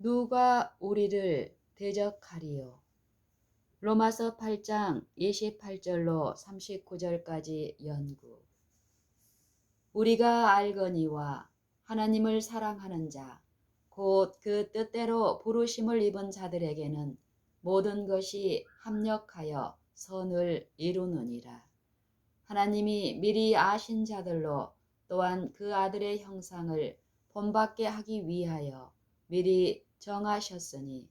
누가 우리를 대적하리요? 로마서 8장 28절로 39절까지 연구. 우리가 알거니와 하나님을 사랑하는 자, 곧 그 뜻대로 부르심을 입은 자들에게는 모든 것이 합력하여 선을 이루느니라. 하나님이 미리 아신 자들로 또한 그 아들의 형상을 본받게 하기 위하여 미리 정하셨으니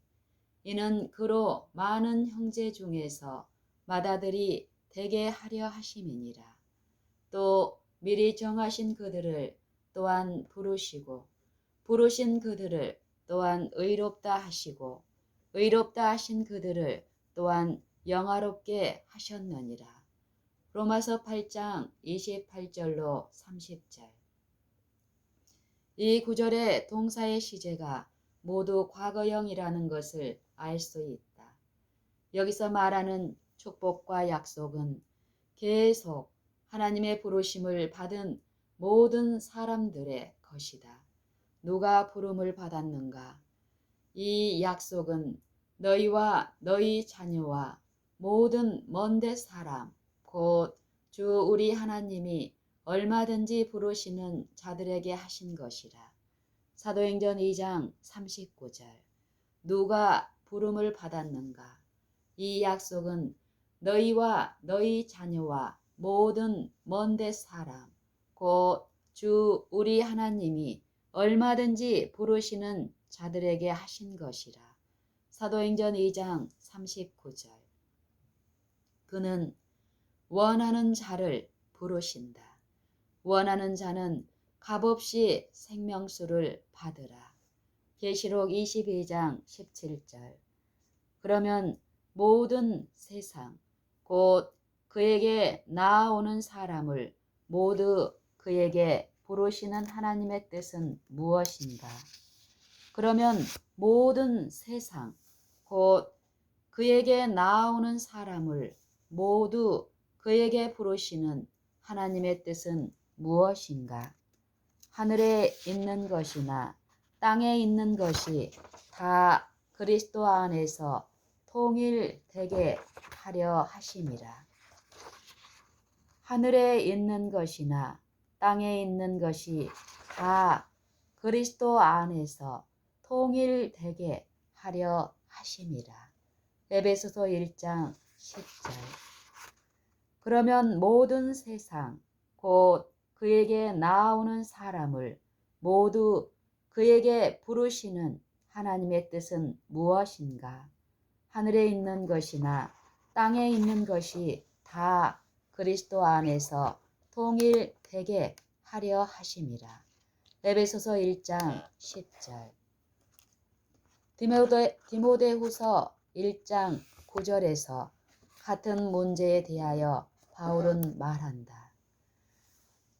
이는 그로 많은 형제 중에서 맏아들이 되게 하려 하심이니라. 또 미리 정하신 그들을 또한 부르시고 부르신 그들을 또한 의롭다 하시고 의롭다 하신 그들을 또한 영화롭게 하셨느니라. 로마서 8장 28절로 30절. 이 구절의 동사의 시제가 모두 과거형이라는 것을 알 수 있다. 여기서 말하는 축복과 약속은 계속 하나님의 부르심을 받은 모든 사람들의 것이다. 누가 부름을 받았는가? 이 약속은 너희와 너희 자녀와 모든 먼데 사람, 곧 주 우리 하나님이 얼마든지 부르시는 자들에게 하신 것이라. 사도행전 2장 39절. 누가 부름을 받았는가? 이 약속은 너희와 너희 자녀와 모든 먼데 사람, 곧 주 우리 하나님이 얼마든지 부르시는 자들에게 하신 것이라. 사도행전 2장 39절. 그는 원하는 자를 부르신다. 원하는 자는 값없이 생명수를 받으라. 계시록 22장 17절. 그러면 모든 세상 곧 그에게 나아오는 사람을 모두 그에게 부르시는 하나님의 뜻은 무엇인가? 그러면 모든 세상 곧 그에게 나아오는 사람을 모두 그에게 부르시는 하나님의 뜻은 무엇인가? 하늘에 있는 것이나 땅에 있는 것이 다 그리스도 안에서 통일되게 하려 하심이라. 하늘에 있는 것이나 땅에 있는 것이 다 그리스도 안에서 통일되게 하려 하심이라. 에베소서 1장 10절. 그러면 모든 세상 곧 그에게 나아오는 사람을 모두 그에게 부르시는 하나님의 뜻은 무엇인가? 하늘에 있는 것이나 땅에 있는 것이 다 그리스도 안에서 통일되게 하려 하심이라. 에베소서 1장 10절. 디모데후서 1장 9절에서 같은 문제에 대하여 바울은 말한다.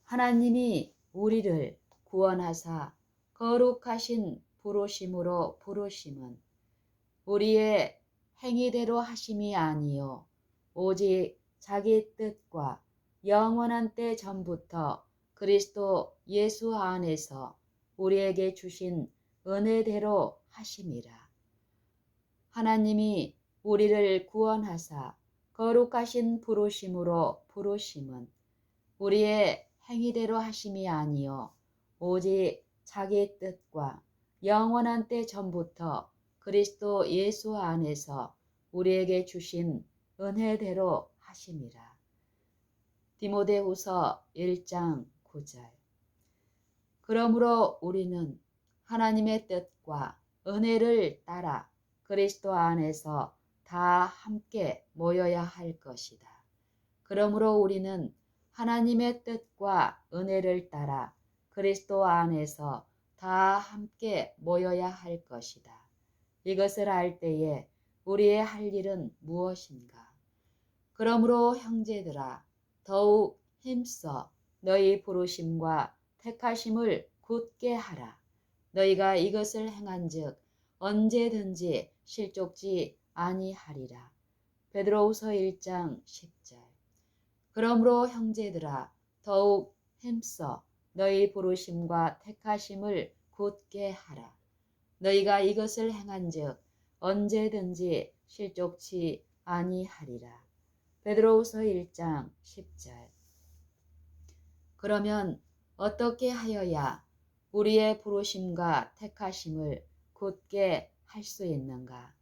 하나님이 우리를 구원하사 거룩하신 부르심으로 부르심은 우리의 행위대로 하심이 아니요 오직 자기 뜻과 영원한 때 전부터 그리스도 예수 안에서 우리에게 주신 은혜대로 하심이라. 하나님이 우리를 구원하사 거룩하신 부르심으로 부르심은 우리의 행위대로 하심이 아니요 오직 자기 뜻과 영원한 때 전부터 그리스도 예수 안에서 우리에게 주신 은혜대로 하심이라. 디모데후서 1장 9절. 그러므로 우리는 하나님의 뜻과 은혜를 따라 그리스도 안에서 다 함께 모여야 할 것이다. 그러므로 우리는 하나님의 뜻과 은혜를 따라 그리스도 안에서 다 함께 모여야 할 것이다. 이것을 알 때에 우리의 할 일은 무엇인가? 그러므로 형제들아 더욱 힘써 너희 부르심과 택하심을 굳게 하라. 너희가 이것을 행한즉 언제든지 실족지 아니하리라. 베드로후서 1장 10절. 그러므로 형제들아 더욱 힘써 너희 부르심과 택하심을 굳게 하라. 너희가 이것을 행한즉 언제든지 실족치 아니하리라. 베드로후서 1장 10절. 그러면 어떻게 하여야 우리의 부르심과 택하심을 굳게 할 수 있는가?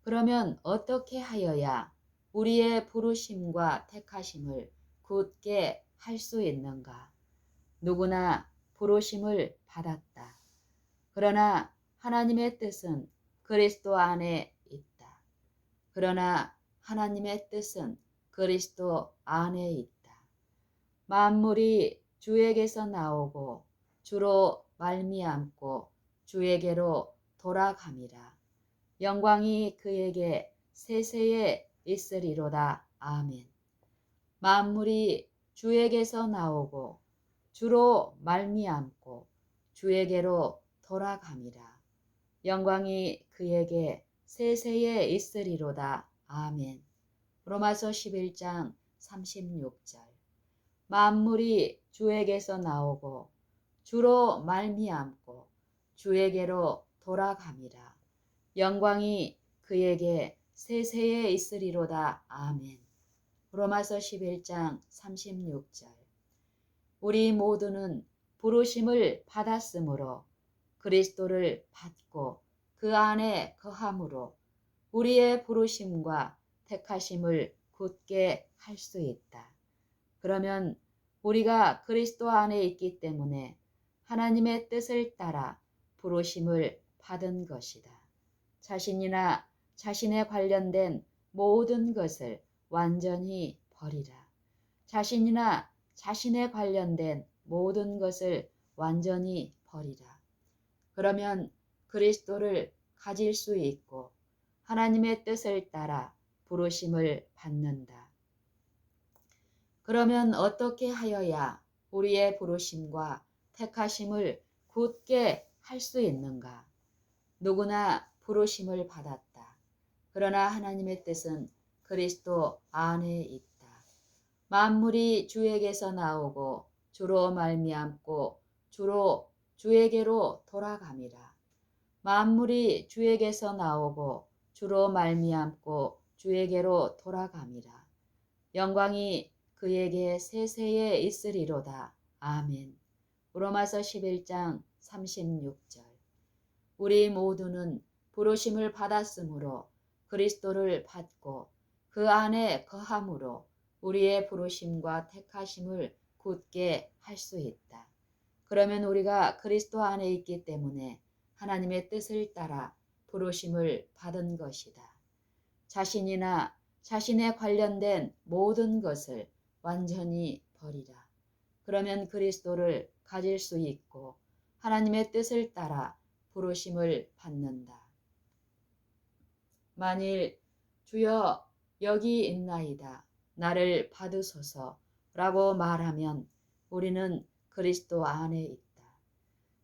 그러면 어떻게 하여야 우리의 부르심과 택하심을 굳게 할 수 있는가? 누구나 부르심을 받았다. 그러나 하나님의 뜻은 그리스도 안에 있다. 그러나 하나님의 뜻은 그리스도 안에 있다. 만물이 주에게서 나오고 주로 말미암고 주에게로 돌아감이라. 영광이 그에게 세세에 있으리로다. 아멘. 만물이 주에게서 나오고 주로 말미암고 주에게로 돌아감이라. 영광이 그에게 세세에 있으리로다. 아멘. 로마서 11장 36절. 만물이 주에게서 나오고 주로 말미암고 주에게로 돌아감이라. 영광이 그에게 세세에 있으리로다. 아멘. 로마서 11장 36절. 우리 모두는 부르심을 받았으므로 그리스도를 받고 그 안에 거함으로 우리의 부르심과 택하심을 굳게 할 수 있다. 그러면 우리가 그리스도 안에 있기 때문에 하나님의 뜻을 따라 부르심을 받은 것이다. 자신이나 자신에 관련된 모든 것을 완전히 버리라. 자신이나 자신에 관련된 모든 것을 완전히 버리라. 그러면 그리스도를 가질 수 있고 하나님의 뜻을 따라 부르심을 받는다. 그러면 어떻게 하여야 우리의 부르심과 택하심을 굳게 할 수 있는가? 누구나 부르심을 받았다. 그러나 하나님의 뜻은 그리스도 안에 있다. 만물이 주에게서 나오고 주로 말미암고 주로 주에게로 돌아감이라. 만물이 주에게서 나오고 주로 말미암고 주에게로 돌아감이라. 영광이 그에게 세세에 있으리로다. 아멘. 로마서 11장 36절. 우리 모두는 부르심을 받았으므로 그리스도를 받고 그 안에 거함으로 우리의 부르심과 택하심을 굳게 할 수 있다. 그러면 우리가 그리스도 안에 있기 때문에 하나님의 뜻을 따라 부르심을 받은 것이다. 자신이나 자신에 관련된 모든 것을 완전히 버리라. 그러면 그리스도를 가질 수 있고 하나님의 뜻을 따라 부르심을 받는다. 만일 주여 여기 있나이다. 나를 받으소서 라고 말하면 우리는 그리스도 안에 있다.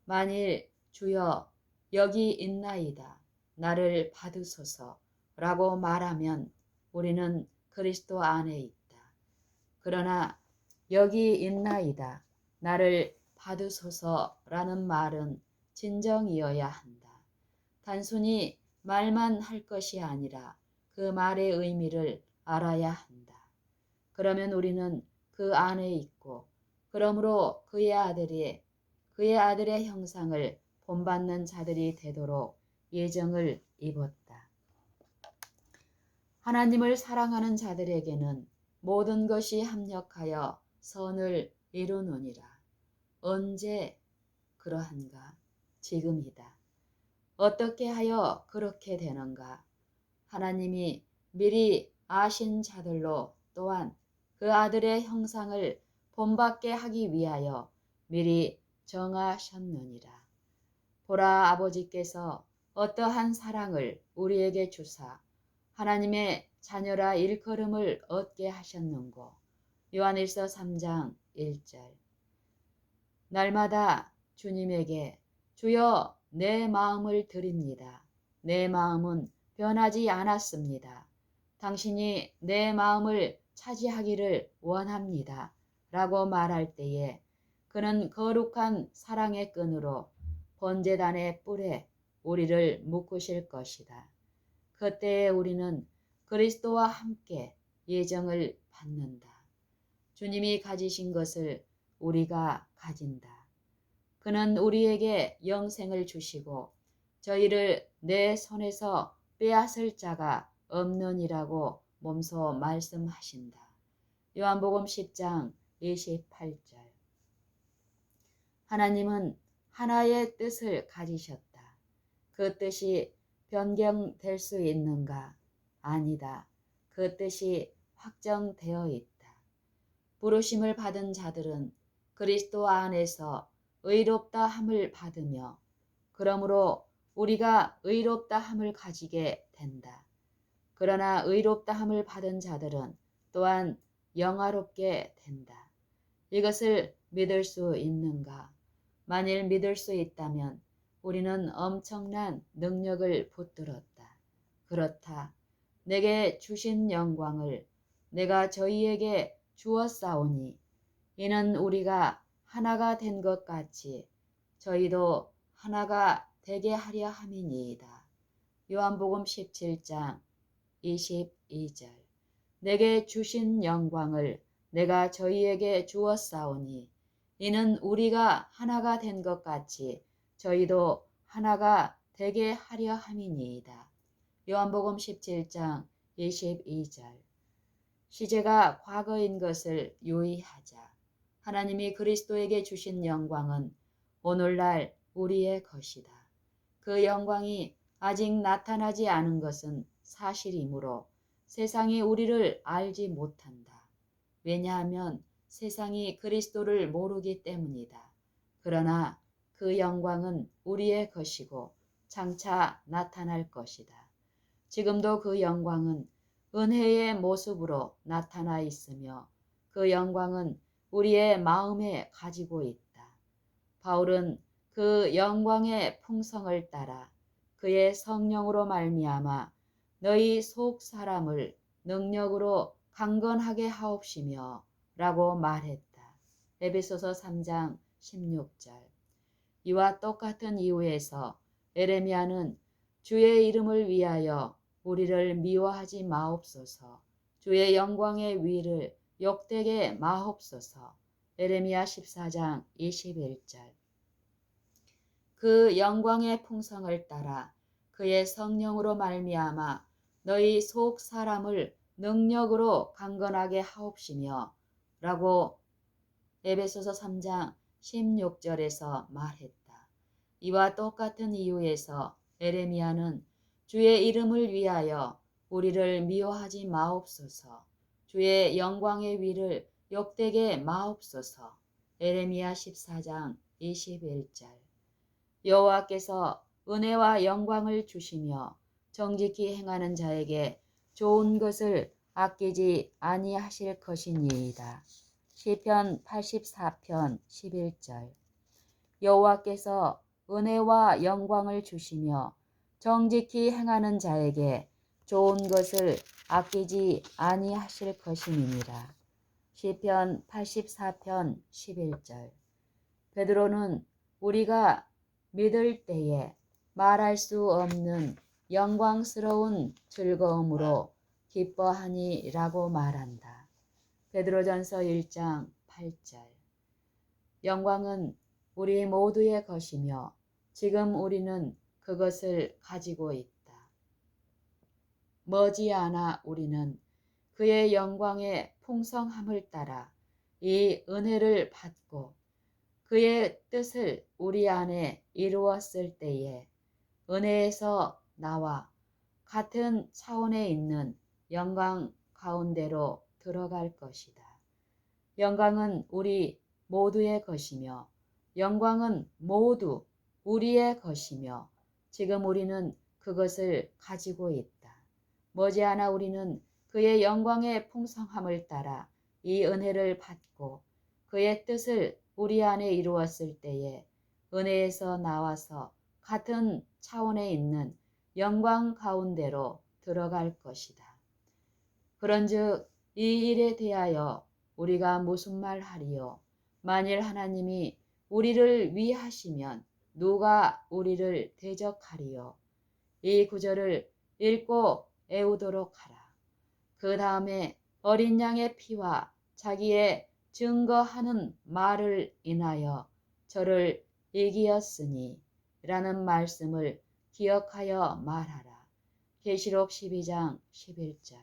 만일 주여 여기 있나이다. 나를 받으소서 라고 말하면 우리는 그리스도 안에 있다. 그러나 여기 있나이다. 나를 받으소서라는 말은 진정이어야 한다. 단순히 말만 할 것이 아니라 그 말의 의미를 알아야 한다. 그러면 우리는 그 안에 있고 그러므로 그의 아들의 형상을 본받는 자들이 되도록 예정을 입었다. 하나님을 사랑하는 자들에게는 모든 것이 합력하여 선을 이루느니라. 언제 그러한가? 지금이다. 어떻게 하여 그렇게 되는가? 하나님이 미리 아신 자들로 또한 그 아들의 형상을 본받게 하기 위하여 미리 정하셨느니라. 보라, 아버지께서 어떠한 사랑을 우리에게 주사 하나님의 자녀라 일컬음을 얻게 하셨는고. 요한일서 3장 1절. 날마다 주님에게 주여 내 마음을 드립니다. 내 마음은 변하지 않았습니다. 당신이 내 마음을 차지하기를 원합니다. 라고 말할 때에 그는 거룩한 사랑의 끈으로 번제단의 뿔에 우리를 묶으실 것이다. 그때에 우리는 그리스도와 함께 예정을 받는다. 주님이 가지신 것을 우리가 가진다. 그는 우리에게 영생을 주시고 저희를 내 손에서 빼앗을 자가 없느니라고 몸소 말씀하신다. 요한복음 10장 28절. 하나님은 하나의 뜻을 가지셨다. 그 뜻이 변경될 수 있는가? 아니다. 그 뜻이 확정되어 있다. 부르심을 받은 자들은 그리스도 안에서 의롭다 함을 받으며 그러므로 우리가 의롭다 함을 가지게 된다. 그러나 의롭다 함을 받은 자들은 또한 영화롭게 된다. 이것을 믿을 수 있는가? 만일 믿을 수 있다면 우리는 엄청난 능력을 붙들었다. 그렇다. 내게 주신 영광을 내가 저희에게 주었사오니 이는 우리가 하나가 된 것 같이 저희도 하나가 되게 하려 함이니이다. 요한복음 17장 22절. 내게 주신 영광을 내가 저희에게 주었사오니 이는 우리가 하나가 된 것 같이 저희도 하나가 되게 하려 함이니이다. 요한복음 17장 22절. 시제가 과거인 것을 유의하자. 하나님이 그리스도에게 주신 영광은 오늘날 우리의 것이다. 그 영광이 아직 나타나지 않은 것은 사실이므로 세상이 우리를 알지 못한다. 왜냐하면 세상이 그리스도를 모르기 때문이다. 그러나 그 영광은 우리의 것이고 장차 나타날 것이다. 지금도 그 영광은 은혜의 모습으로 나타나 있으며 그 영광은 우리의 마음에 가지고 있다. 바울은 그 영광의 풍성을 따라 그의 성령으로 말미암아 너희 속 사람을 능력으로 강건하게 하옵시며 라고 말했다. 에베소서 3장 16절. 이와 똑같은 이유에서 에레미야는 주의 이름을 위하여 우리를 미워하지 마옵소서. 주의 영광의 위를 욕되게 마옵소서. 에레미야 14장 21절. 그 영광의 풍성을 따라 그의 성령으로 말미암아 너희 속 사람을 능력으로 강건하게 하옵시며 라고 에베소서 3장 16절에서 말했다. 이와 똑같은 이유에서 에레미야는 주의 이름을 위하여 우리를 미워하지 마옵소서. 주의 영광의 위를 욕되게 마옵소서. 에레미야 14장 21절. 여호와께서 은혜와 영광을 주시며 정직히 행하는 자에게 좋은 것을 아끼지 아니하실 것이니이다. 시편 84편 11절. 여호와께서 은혜와 영광을 주시며 정직히 행하는 자에게 좋은 것을 아끼지 아니하실 것임이니라. 시편 84편 11절. 베드로는 우리가 믿을 때에 말할 수 없는 영광스러운 즐거움으로 기뻐하니라고 말한다. 베드로전서 1장 8절. 영광은 우리 모두의 것이며 지금 우리는 그것을 가지고 있다. 머지않아 우리는 그의 영광의 풍성함을 따라 이 은혜를 받고 그의 뜻을 우리 안에 이루었을 때에 은혜에서 나와 같은 차원에 있는 영광 가운데로 들어갈 것이다. 영광은 우리 모두의 것이며 영광은 모두 우리의 것이며 지금 우리는 그것을 가지고 있다. 머지않아 우리는 그의 영광의 풍성함을 따라 이 은혜를 받고 그의 뜻을 우리 안에 이루었을 때에 은혜에서 나와서 같은 차원에 있는 영광 가운데로 들어갈 것이다. 그런즉 이 일에 대하여 우리가 무슨 말 하리요? 만일 하나님이 우리를 위하시면 누가 우리를 대적하리요. 이 구절을 읽고 애우도록 하라. 그 다음에 어린 양의 피와 자기의 증거하는 말을 인하여 저를 이기었으니 라는 말씀을 기억하여 말하라. 계시록 12장 11절.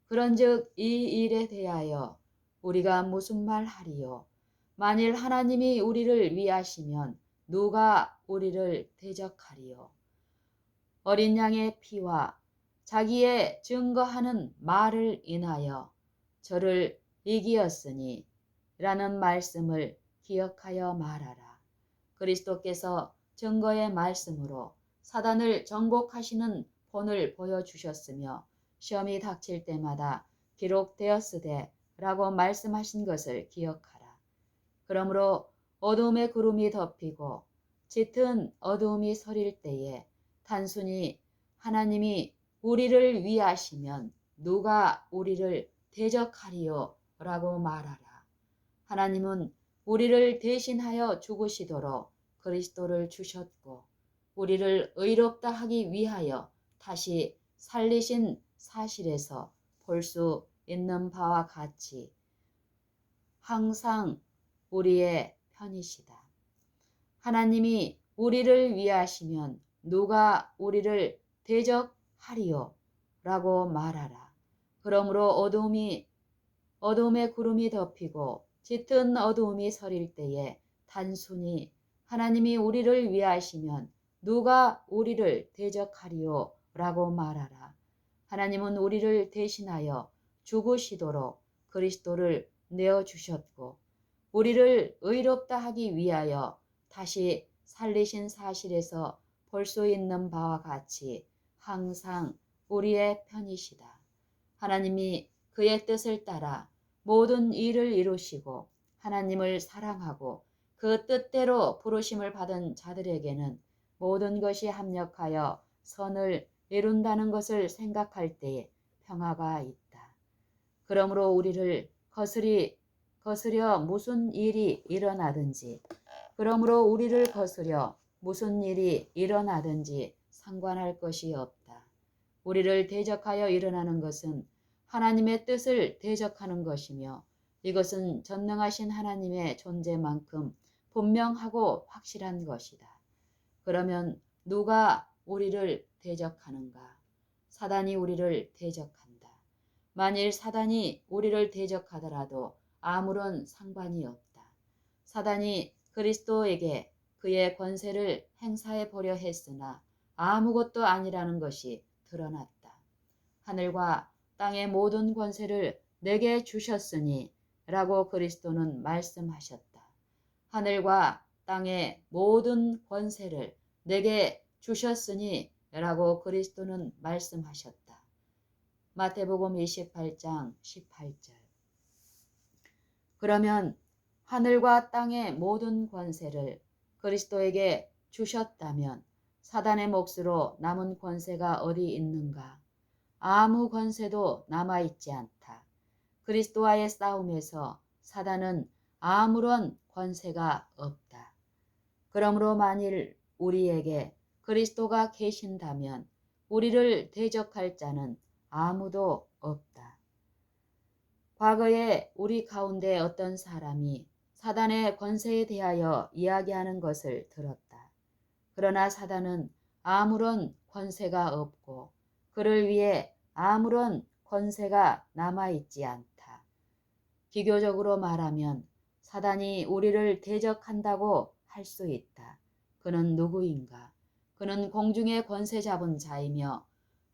그런즉 이 일에 대하여 우리가 무슨 말 하리요? 만일 하나님이 우리를 위하시면 누가 우리를 대적하리요? 어린 양의 피와 자기의 증거하는 말을 인하여 저를 이기었으니 라는 말씀을 기억하여 말하라. 그리스도께서 증거의 말씀으로 사단을 정복하시는 본을 보여주셨으며 시험이 닥칠 때마다 기록되었으되 라고 말씀하신 것을 기억하라. 그러므로 어두움의 구름이 덮이고 짙은 어두움이 서릴 때에 단순히 하나님이 우리를 위하시면 누가 우리를 대적하리요? 라고 말하라. 하나님은 우리를 대신하여 죽으시도록 그리스도를 주셨고 우리를 의롭다 하기 위하여 다시 살리신 사실에서 볼 수 있는 바와 같이 항상 우리의 편이시다. 하나님이 우리를 위하시면 누가 우리를 대적하리요? 라고 말하라. 그러므로 어둠의 구름이 덮이고 짙은 어두움이 서릴 때에 단순히 하나님이 우리를 위하시면 누가 우리를 대적하리요? 라고 말하라. 하나님은 우리를 대신하여 죽으시도록 그리스도를 내어주셨고 우리를 의롭다 하기 위하여 다시 살리신 사실에서 볼 수 있는 바와 같이 항상 우리의 편이시다. 하나님이 그의 뜻을 따라 모든 일을 이루시고 하나님을 사랑하고 그 뜻대로 부르심을 받은 자들에게는 모든 것이 합력하여 선을 이룬다는 것을 생각할 때에 평화가 있다. 그러므로 우리를 거스려 무슨 일이 일어나든지 상관할 것이 없다. 우리를 대적하여 일어나는 것은 하나님의 뜻을 대적하는 것이며 이것은 전능하신 하나님의 존재만큼 분명하고 확실한 것이다. 그러면 누가 우리를 대적하는가? 사단이 우리를 대적한다. 만일 사단이 우리를 대적하더라도 아무런 상관이 없다. 사단이 그리스도에게 그의 권세를 행사해 보려 했으나 아무것도 아니라는 것이 드러났다. 하늘과 땅의 모든 권세를 내게 주셨으니 라고 그리스도는 말씀하셨다. 하늘과 땅의 모든 권세를 내게 주셨으니 라고 그리스도는 말씀하셨다. 마태복음 28장 18절. 그러면 하늘과 땅의 모든 권세를 그리스도에게 주셨다면 사단의 몫으로 남은 권세가 어디 있는가? 아무 권세도 남아있지 않다. 그리스도와의 싸움에서 사단은 아무런 권세가 없다. 그러므로 만일 우리에게 그리스도가 계신다면 우리를 대적할 자는 아무도 없다. 과거에 우리 가운데 어떤 사람이 사단의 권세에 대하여 이야기하는 것을 들었다. 그러나 사단은 아무런 권세가 없고 그를 위해 아무런 권세가 남아있지 않다. 기교적으로 말하면 사단이 우리를 대적한다고 할 수 있다. 그는 누구인가? 그는 공중의 권세 잡은 자이며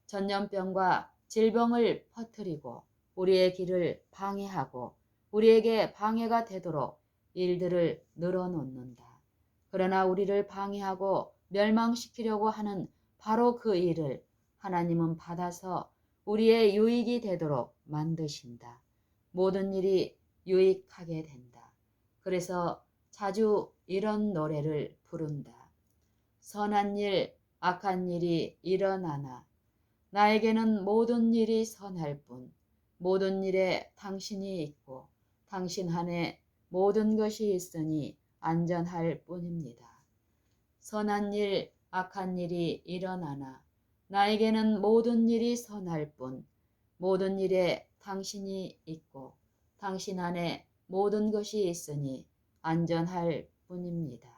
전염병과 질병을 퍼뜨리고 우리의 길을 방해하고 우리에게 방해가 되도록 일들을 늘어놓는다. 그러나 우리를 방해하고 멸망시키려고 하는 바로 그 일을 하나님은 받아서 우리의 유익이 되도록 만드신다. 모든 일이 유익하게 된다. 그래서 자주 이런 노래를 부른다. 선한 일, 악한 일이 일어나나 나에게는 모든 일이 선할 뿐 모든 일에 당신이 있고 당신 안에 모든 것이 있으니 안전할 뿐입니다. 선한 일, 악한 일이 일어나나 나에게는 모든 일이 선할 뿐 모든 일에 당신이 있고 당신 안에 모든 것이 있으니 안전할 뿐입니다.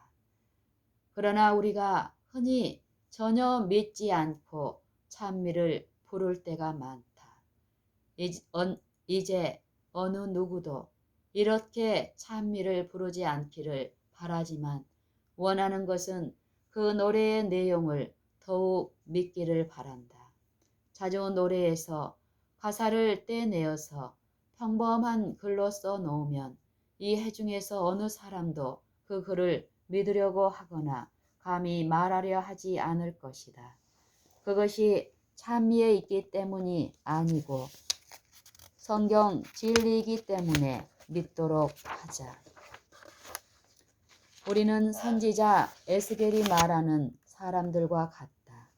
그러나 우리가 흔히 전혀 믿지 않고 찬미를 부를 때가 많다. 이제 어느 누구도 이렇게 찬미를 부르지 않기를 바라지만 원하는 것은 그 노래의 내용을 더욱 믿기를 바란다. 자주 노래에서 가사를 떼내어서 평범한 글로 써놓으면 이 회중에서 어느 사람도 그 글을 믿으려고 하거나 감히 말하려 하지 않을 것이다. 그것이 찬미에 있기 때문이 아니고 성경 진리이기 때문에 믿도록 하자. 우리는 선지자 에스겔이 말하는 사람들과 같다.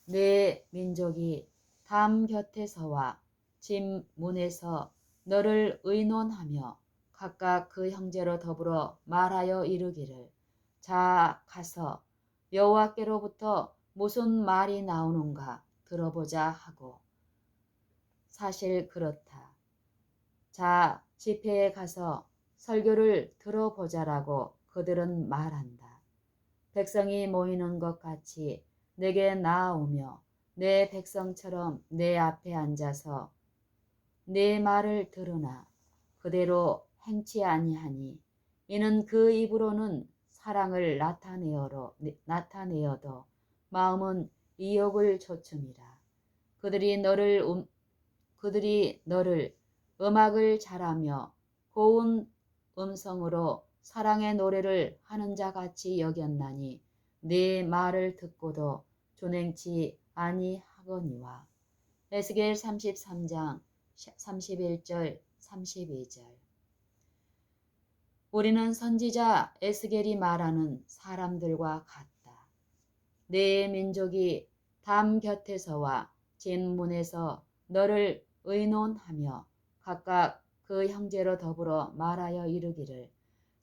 내 민족이 담 곁에서와 집 문에서 너를 의논하며 각각 그 형제로 더불어 말하여 이르기를 자 가서 여호와께로부터 무슨 말이 나오는가 들어보자 하고 사실 그렇다. 자 집회에 가서 설교를 들어보자라고 그들은 말한다. 백성이 모이는 것 같이 내게 나아오며 내 백성처럼 내 앞에 앉아서 내 말을 들으나 그대로 행치 아니하니 이는 그 입으로는 사랑을 나타내어도 마음은 이욕을 좇음이라. 그들이 너를 음악을 잘하며 고운 음성으로 사랑의 노래를 하는 자 같이 여겼나니 네 말을 듣고도 준행치 아니하거니와. 에스겔 33장 31절 32절. 우리는 선지자 에스겔이 말하는 사람들과 같다. 내 민족이 담 곁에서와 진문에서 너를 의논하며 각각 그 형제로 더불어 말하여 이르기를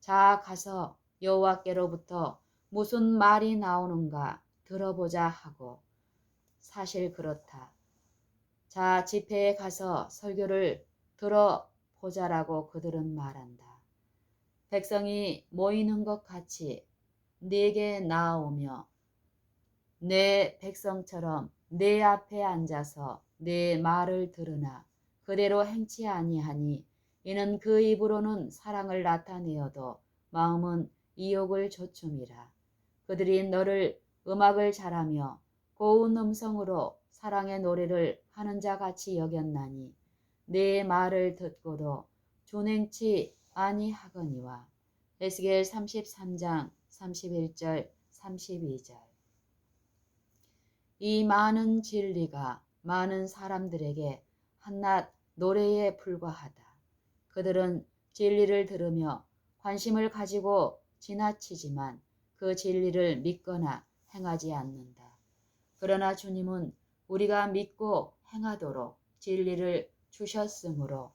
자 가서 여호와께로부터 무슨 말이 나오는가 들어보자 하고 사실 그렇다. 자 집회에 가서 설교를 들어보자라고 그들은 말한다. 백성이 모이는 것 같이 네게 나아오며 내 백성처럼 내 앞에 앉아서 내 말을 들으나 그대로 행치 아니하니 이는 그 입으로는 사랑을 나타내어도 마음은 이욕을 좇음이라. 그들이 너를 음악을 잘하며 고운 음성으로 사랑의 노래를 하는 자 같이 여겼나니 내 말을 듣고도 준행치 아니하거니와. 에스겔 33장 31절 32절. 이 많은 진리가 많은 사람들에게 한낱 노래에 불과하다. 그들은 진리를 들으며 관심을 가지고 지나치지만 그 진리를 믿거나 행하지 않는다. 그러나 주님은 우리가 믿고 행하도록 진리를 주셨으므로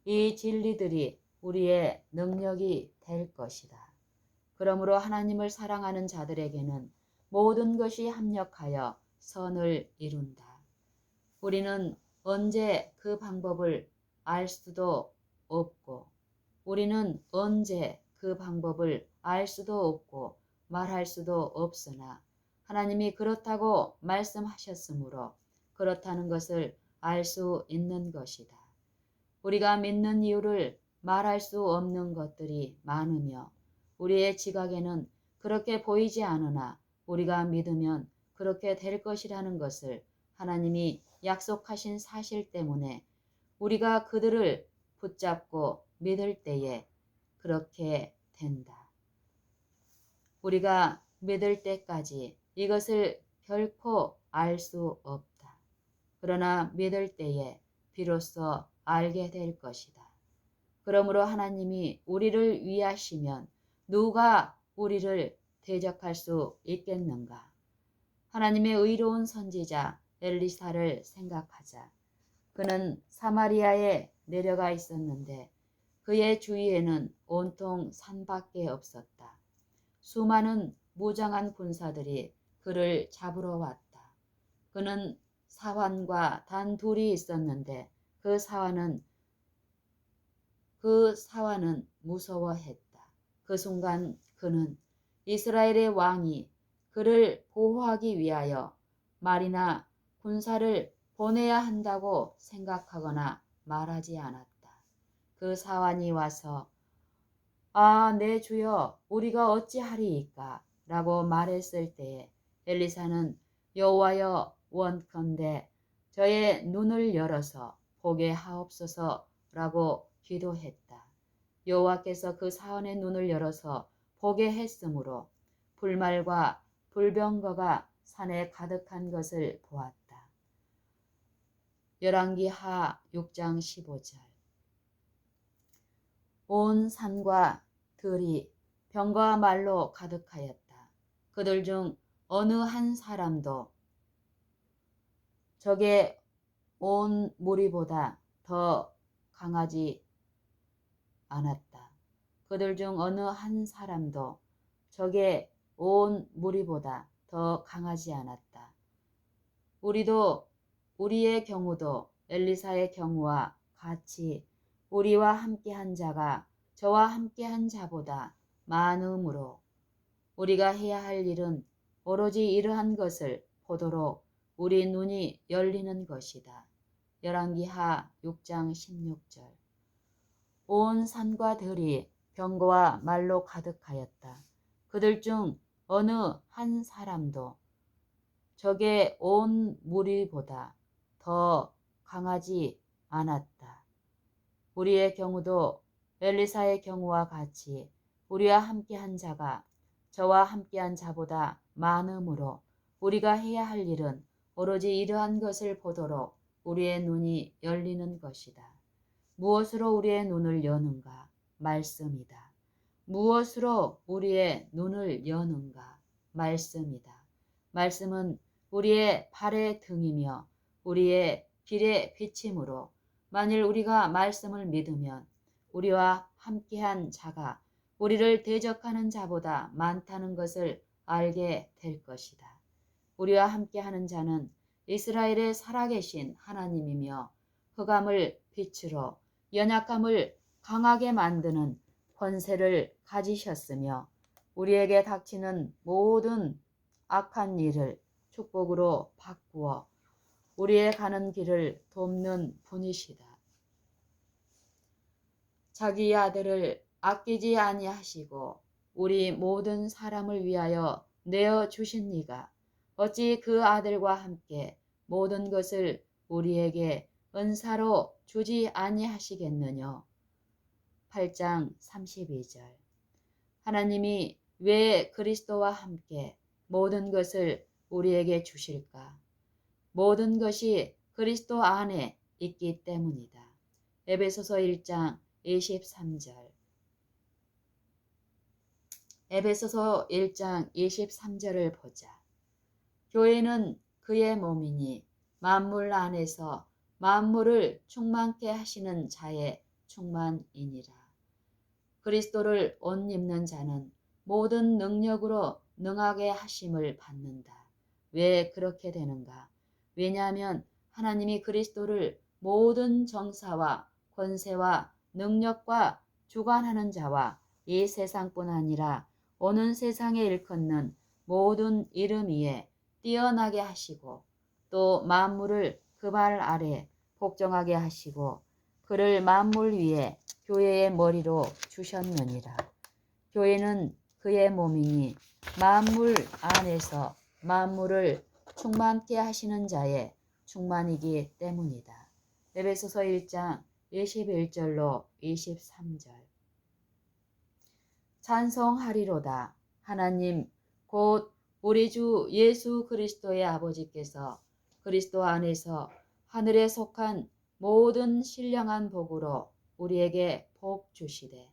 이 진리들이 우리의 능력이 될 것이다. 그러므로 하나님을 사랑하는 자들에게는 모든 것이 합력하여 선을 이룬다. 우리는 언제 그 방법을 알 수도 없고 말할 수도 없으나 하나님이 그렇다고 말씀하셨으므로 그렇다는 것을 알 수 있는 것이다. 우리가 믿는 이유를 말할 수 없는 것들이 많으며 우리의 지각에는 그렇게 보이지 않으나 우리가 믿으면 그렇게 될 것이라는 것을 하나님이 약속하신 사실 때문에 우리가 그들을 붙잡고 믿을 때에 그렇게 된다. 우리가 믿을 때까지 이것을 결코 알 수 없다. 그러나 믿을 때에 비로소 알게 될 것이다. 그러므로 하나님이 우리를 위하시면 누가 우리를 대적할 수 있겠는가? 하나님의 의로운 선지자 엘리사를 생각하자. 그는 사마리아에 내려가 있었는데 그의 주위에는 온통 산밖에 없었다. 수많은 무장한 군사들이 그를 잡으러 왔다. 그는 사환과 단 둘이 있었는데 그 사환은 무서워했다. 그 순간 그는 이스라엘의 왕이 그를 보호하기 위하여 말이나 군사를 보내야 한다고 생각하거나 말하지 않았다. 그 사환이 와서 내 주여 우리가 어찌하리이까 라고 말했을 때에 엘리사는 여호와여 원컨대 저의 눈을 열어서 보게 하옵소서 라고 기도했다. 여호와께서 그 사환의 눈을 열어서 보게 했으므로 불말과 불병거가 산에 가득한 것을 보았다. 열왕기하 6장 15절. 온 산과 들이 병과 말로 가득하였다. 그들 중 어느 한 사람도 적의 온 무리보다 더 강하지 않았다. 그들 중 어느 한 사람도 적의 온 무리보다 더 강하지 않았다. 우리의 경우도 엘리사의 경우와 같이 우리와 함께한 자가 저와 함께한 자보다 많으므로 우리가 해야 할 일은 오로지 이러한 것을 보도록 우리 눈이 열리는 것이다. 열왕기하 6장 16절. 온 산과 들이 병거와 말로 가득하였다. 그들 중 어느 한 사람도 적의 온 무리보다 더 강하지 않았다. 우리의 경우도 엘리사의 경우와 같이 우리와 함께한 자가 저와 함께한 자보다 많으므로 우리가 해야 할 일은 오로지 이러한 것을 보도록 우리의 눈이 열리는 것이다. 무엇으로 우리의 눈을 여는가? 말씀이다. 무엇으로 우리의 눈을 여는가? 말씀이다. 말씀은 우리의 발의 등이며 우리의 길의 비침으로 만일 우리가 말씀을 믿으면 우리와 함께한 자가 우리를 대적하는 자보다 많다는 것을 알게 될 것이다. 우리와 함께하는 자는 이스라엘의 살아계신 하나님이며 흑암을 빛으로 연약함을 강하게 만드는 권세를 가지셨으며 우리에게 닥치는 모든 악한 일을 축복으로 바꾸어 우리의 가는 길을 돕는 분이시다. 자기 아들을 아끼지 아니하시고 우리 모든 사람을 위하여 내어 주신 이가 어찌 그 아들과 함께 모든 것을 우리에게 은사로 주지 아니하시겠느냐. 8장 32절. 하나님이 왜 그리스도와 함께 모든 것을 우리에게 주실까? 모든 것이 그리스도 안에 있기 때문이다. 에베소서 1장 23절. 에베소서 1장 23절을 보자. 교회는 그의 몸이니 만물 안에서 만물을 충만케 하시는 자의 충만이니라. 그리스도를 옷 입는 자는 모든 능력으로 능하게 하심을 받는다. 왜 그렇게 되는가? 왜냐하면 하나님이 그리스도를 모든 정사와 권세와 능력과 주관하는 자와 이 세상뿐 아니라 오는 세상에 일컫는 모든 이름 위에 뛰어나게 하시고 또 만물을 그 발 아래 복종하게 하시고 그를 만물 위에 교회의 머리로 주셨느니라. 교회는 그의 몸이니 만물 안에서 만물을 충만케 하시는 자의 충만이기 때문이다. 에베소서 1장 21절로 23절. 찬송하리로다. 하나님 곧 우리 주 예수 그리스도의 아버지께서 그리스도 안에서 하늘에 속한 모든 신령한 복으로 우리에게 복 주시되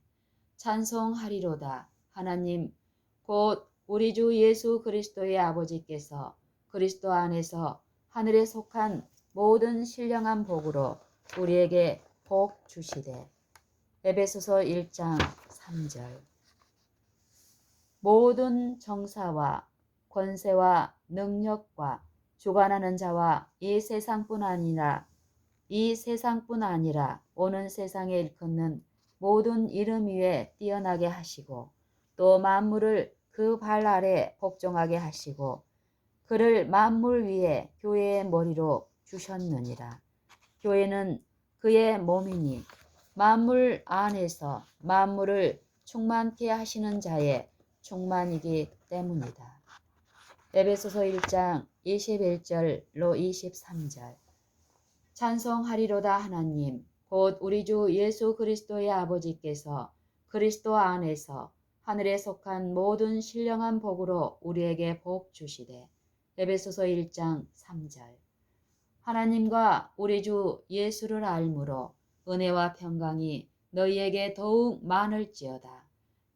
찬송하리로다. 하나님 곧 우리 주 예수 그리스도의 아버지께서 그리스도 안에서 하늘에 속한 모든 신령한 복으로 우리에게 복 주시되 에베소서 1장 3절. 모든 정사와 권세와 능력과 주관하는 자와 이 세상뿐 아니라 오는 세상에 일컫는 모든 이름 위에 뛰어나게 하시고 또 만물을 그 발 아래 복종하게 하시고 그를 만물 위에 교회의 머리로 주셨느니라. 교회는 그의 몸이니 만물 안에서 만물을 충만케 하시는 자의 충만이기 때문이다. 에베소서 1장 21절로 23절. 찬송하리로다 하나님 곧 우리 주 예수 그리스도의 아버지께서 그리스도 안에서 하늘에 속한 모든 신령한 복으로 우리에게 복 주시되. 에베소서 1장 3절. 하나님과 우리 주 예수를 알므로 은혜와 평강이 너희에게 더욱 많을지어다.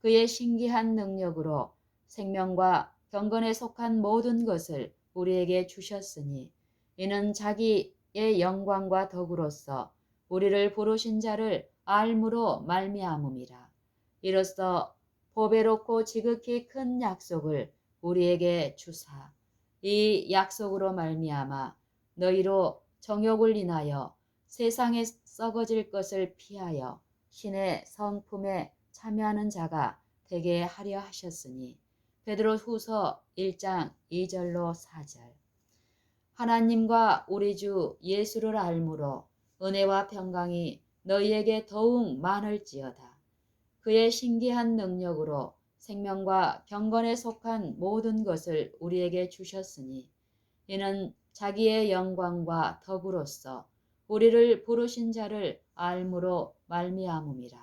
그의 신기한 능력으로 생명과 경건에 속한 모든 것을 우리에게 주셨으니 이는 자기의 영광과 덕으로서 우리를 부르신 자를 알므로 말미암음이라. 이로써 보배롭고 지극히 큰 약속을 우리에게 주사 이 약속으로 말미암아 너희로 정욕을 인하여 세상에 썩어질 것을 피하여 신의 성품에 참여하는 자가 되게 하려 하셨으니. 베드로후서 1장 2절로 4절. 하나님과 우리 주 예수를 알므로 은혜와 평강이 너희에게 더욱 많을지어다. 그의 신기한 능력으로 생명과 경건에 속한 모든 것을 우리에게 주셨으니 이는 자기의 영광과 덕으로서 우리를 부르신 자를 알므로 말미암음이라.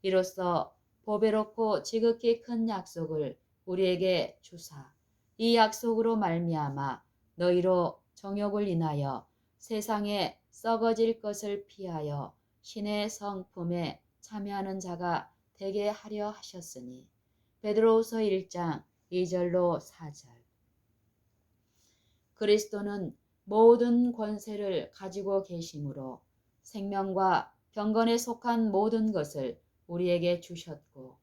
이로써 보배롭고 지극히 큰 약속을 우리에게 주사 이 약속으로 말미암아 너희로 정욕을 인하여 세상에 썩어질 것을 피하여 신의 성품에 참여하는 자가 되게 하려 하셨으니. 베드로후서 1장 2절로 4절. 그리스도는 모든 권세를 가지고 계심으로 생명과 경건에 속한 모든 것을 우리에게 주셨고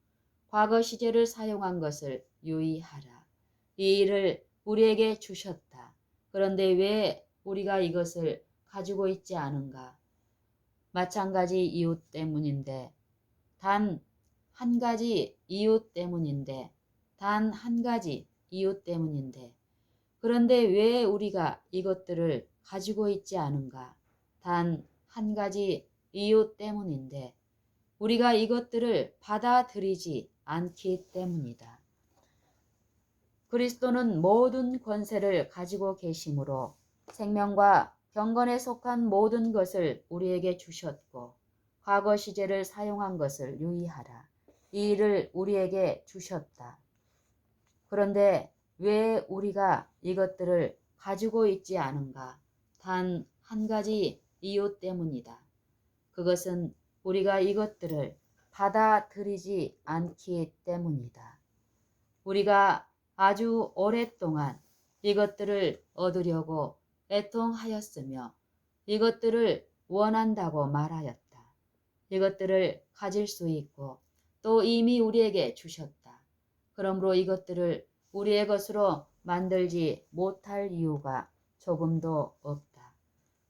과거 시제를 사용한 것을 유의하라. 이 일을 우리에게 주셨다. 그런데 왜 우리가 이것을 가지고 있지 않은가? 마찬가지 이유 때문인데 단 한 가지 이유 때문인데 그런데 왜 우리가 이것들을 가지고 있지 않은가? 단 한 가지 이유 때문인데 우리가 이것들을 받아들이지 않기 때문이다. 그리스도는 모든 권세를 가지고 계심으로 생명과 경건에 속한 모든 것을 우리에게 주셨고 과거 시제를 사용한 것을 유의하라. 이 일을 우리에게 주셨다. 그런데 왜 우리가 이것들을 가지고 있지 않은가? 단 한 가지 이유 때문이다. 그것은 우리가 이것들을 받아들이지 않기 때문이다. 우리가 아주 오랫동안 이것들을 얻으려고 애통하였으며 이것들을 원한다고 말하였다. 이것들을 가질 수 있고 또 이미 우리에게 주셨다. 그러므로 이것들을 우리의 것으로 만들지 못할 이유가 조금도 없다.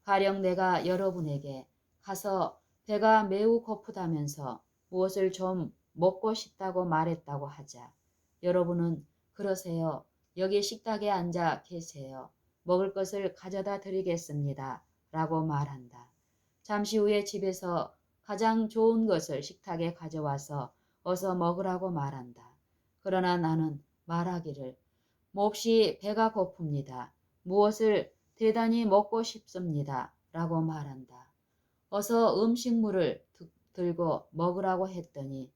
가령 내가 여러분에게 가서 배가 매우 고프다면서 무엇을 좀 먹고 싶다고 말했다고 하자. 여러분은 그러세요. 여기 식탁에 앉아 계세요. 먹을 것을 가져다 드리겠습니다. 라고 말한다. 잠시 후에 집에서 가장 좋은 것을 식탁에 가져와서 어서 먹으라고 말한다. 그러나 나는 말하기를 몹시 배가 고픕니다. 무엇을 대단히 먹고 싶습니다. 라고 말한다. 어서 음식물을 들고 먹으라고 했더니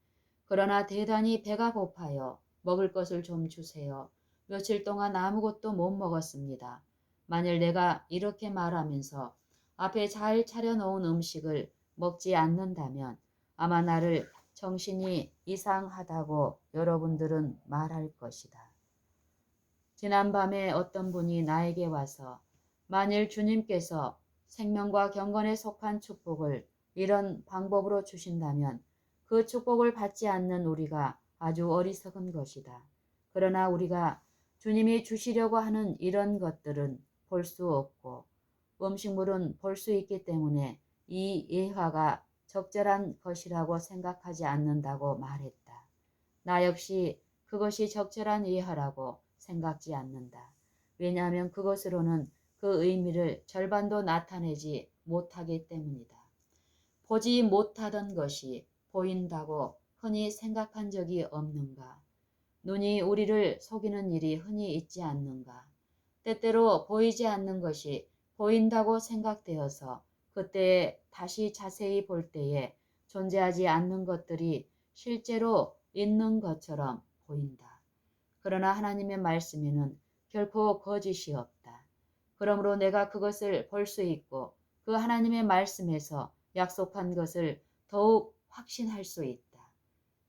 그러나 대단히 배가 고파요. 먹을 것을 좀 주세요. 며칠 동안 아무것도 못 먹었습니다. 만일 내가 이렇게 말하면서 앞에 잘 차려놓은 음식을 먹지 않는다면 아마 나를 정신이 이상하다고 여러분들은 말할 것이다. 지난밤에 어떤 분이 나에게 와서 만일 주님께서 생명과 경건에 속한 축복을 이런 방법으로 주신다면 그 축복을 받지 않는 우리가 아주 어리석은 것이다. 그러나 우리가 주님이 주시려고 하는 이런 것들은 볼 수 없고 음식물은 볼 수 있기 때문에 이 예화가 적절한 것이라고 생각하지 않는다고 말했다. 나 역시 그것이 적절한 예화라고 생각지 않는다. 왜냐하면 그것으로는 그 의미를 절반도 나타내지 못하기 때문이다. 보지 못하던 것이 보인다고 흔히 생각한 적이 없는가? 눈이 우리를 속이는 일이 흔히 있지 않는가? 때때로 보이지 않는 것이 보인다고 생각되어서 그때 다시 자세히 볼 때에 존재하지 않는 것들이 실제로 있는 것처럼 보인다. 그러나 하나님의 말씀에는 결코 거짓이 없다. 그러므로 내가 그것을 볼 수 있고 그 하나님의 말씀에서 약속한 것을 더욱 확신할 수 있다.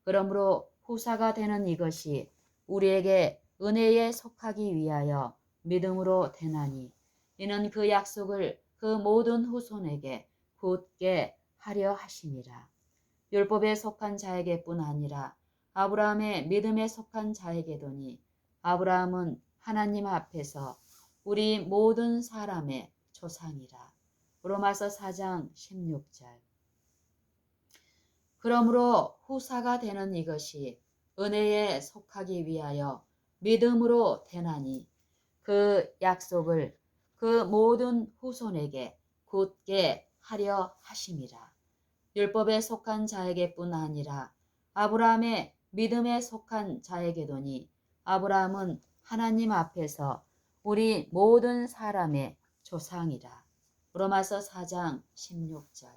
그러므로 후사가 되는 이것이 우리에게 은혜에 속하기 위하여 믿음으로 되나니 이는 그 약속을 그 모든 후손에게 굳게 하려 하심이라. 율법에 속한 자에게뿐 아니라 아브라함의 믿음에 속한 자에게도니 아브라함은 하나님 앞에서 우리 모든 사람의 조상이라. 로마서 4장 16절. 그러므로 후사가 되는 이것이 은혜에 속하기 위하여 믿음으로 되나니 그 약속을 그 모든 후손에게 굳게 하려 하심이라. 율법에 속한 자에게뿐 아니라 아브라함의 믿음에 속한 자에게도니 아브라함은 하나님 앞에서 우리 모든 사람의 조상이라. 로마서 4장 16절.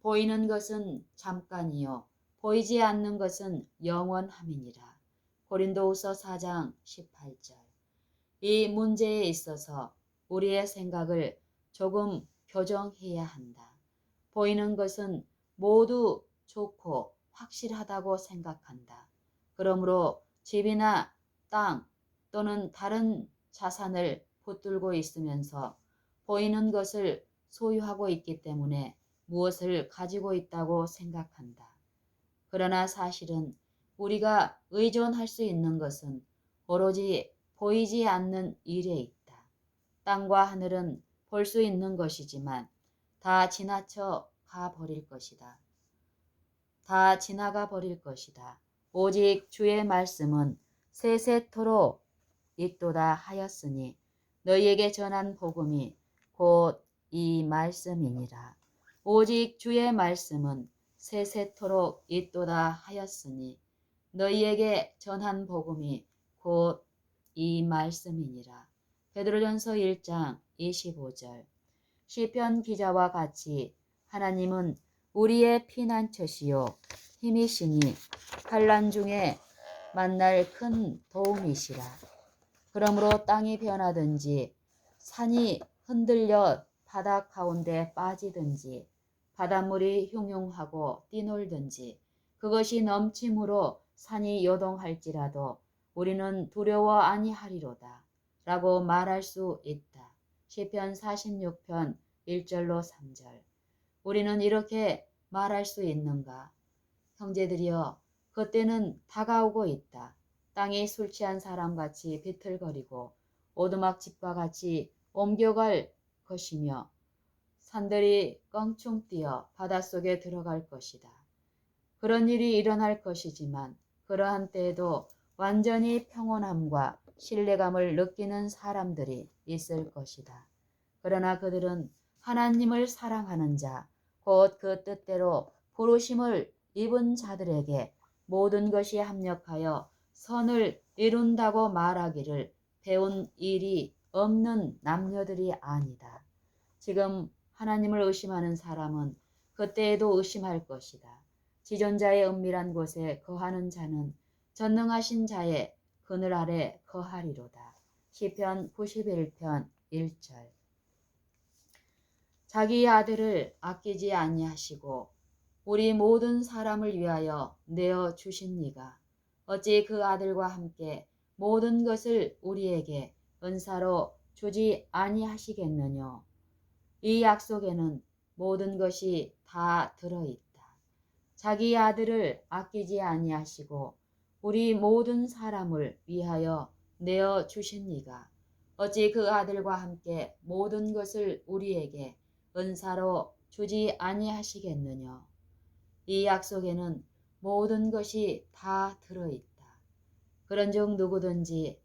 보이는 것은 잠깐이요 보이지 않는 것은 영원함이니라. 고린도후서 4장 18절. 이 문제에 있어서 우리의 생각을 조금 교정해야 한다. 보이는 것은 모두 좋고 확실하다고 생각한다. 그러므로 집이나 땅 또는 다른 자산을 붙들고 있으면서 보이는 것을 소유하고 있기 때문에 무엇을 가지고 있다고 생각한다. 그러나 사실은 우리가 의존할 수 있는 것은 오로지 보이지 않는 일에 있다. 땅과 하늘은 볼 수 있는 것이지만 다 지나쳐 가버릴 것이다. 다 지나가 버릴 것이다. 오직 주의 말씀은 세세토록 있도다 하였으니 너희에게 전한 복음이 곧 이 말씀이니라. 오직 주의 말씀은 세세토록 있도다 하였으니 너희에게 전한 복음이 곧 이 말씀이니라. 베드로전서 1장 25절. 시편 기자와 같이 하나님은 우리의 피난처시요 힘이시니 환난 중에 만날 큰 도움이시라. 그러므로 땅이 변하든지 산이 흔들려 바다 가운데 빠지든지 바닷물이 흉흉하고 뛰놀든지 그것이 넘침으로 산이 요동할지라도 우리는 두려워 아니하리로다 라고 말할 수 있다. 시편 46편 1절로 3절. 우리는 이렇게 말할 수 있는가? 형제들이여, 그때는 다가오고 있다. 땅이 술 취한 사람같이 비틀거리고 오두막집과 같이 옮겨갈 것이며 산들이 껑충 뛰어 바닷속에 들어갈 것이다. 그런 일이 일어날 것이지만 그러한 때에도 완전히 평온함과 신뢰감을 느끼는 사람들이 있을 것이다. 그러나 그들은 하나님을 사랑하는 자, 곧 그 뜻대로 부르심을 입은 자들에게 모든 것이 합력하여 선을 이룬다고 말하기를 배운 일이 없는 남녀들이 아니다. 지금 하나님을 의심하는 사람은 그때에도 의심할 것이다. 지존자의 은밀한 곳에 거하는 자는 전능하신 자의 그늘 아래 거하리로다. 시편 91편 1절. 자기 아들을 아끼지 아니하시고 우리 모든 사람을 위하여 내어 주신 이가 어찌 그 아들과 함께 모든 것을 우리에게 은사로 주지 아니하시겠느냐. 이 약속에는 모든 것이 다 들어있다. 자기 아들을 아끼지 아니하시고 우리 모든 사람을 위하여 내어 주시니가 어찌 그 아들과 함께 모든 것을 우리에게 은사로 주지 아니하시겠느냐. 이 약속에는 모든 것이 다 들어있다. 그런즉 누구든지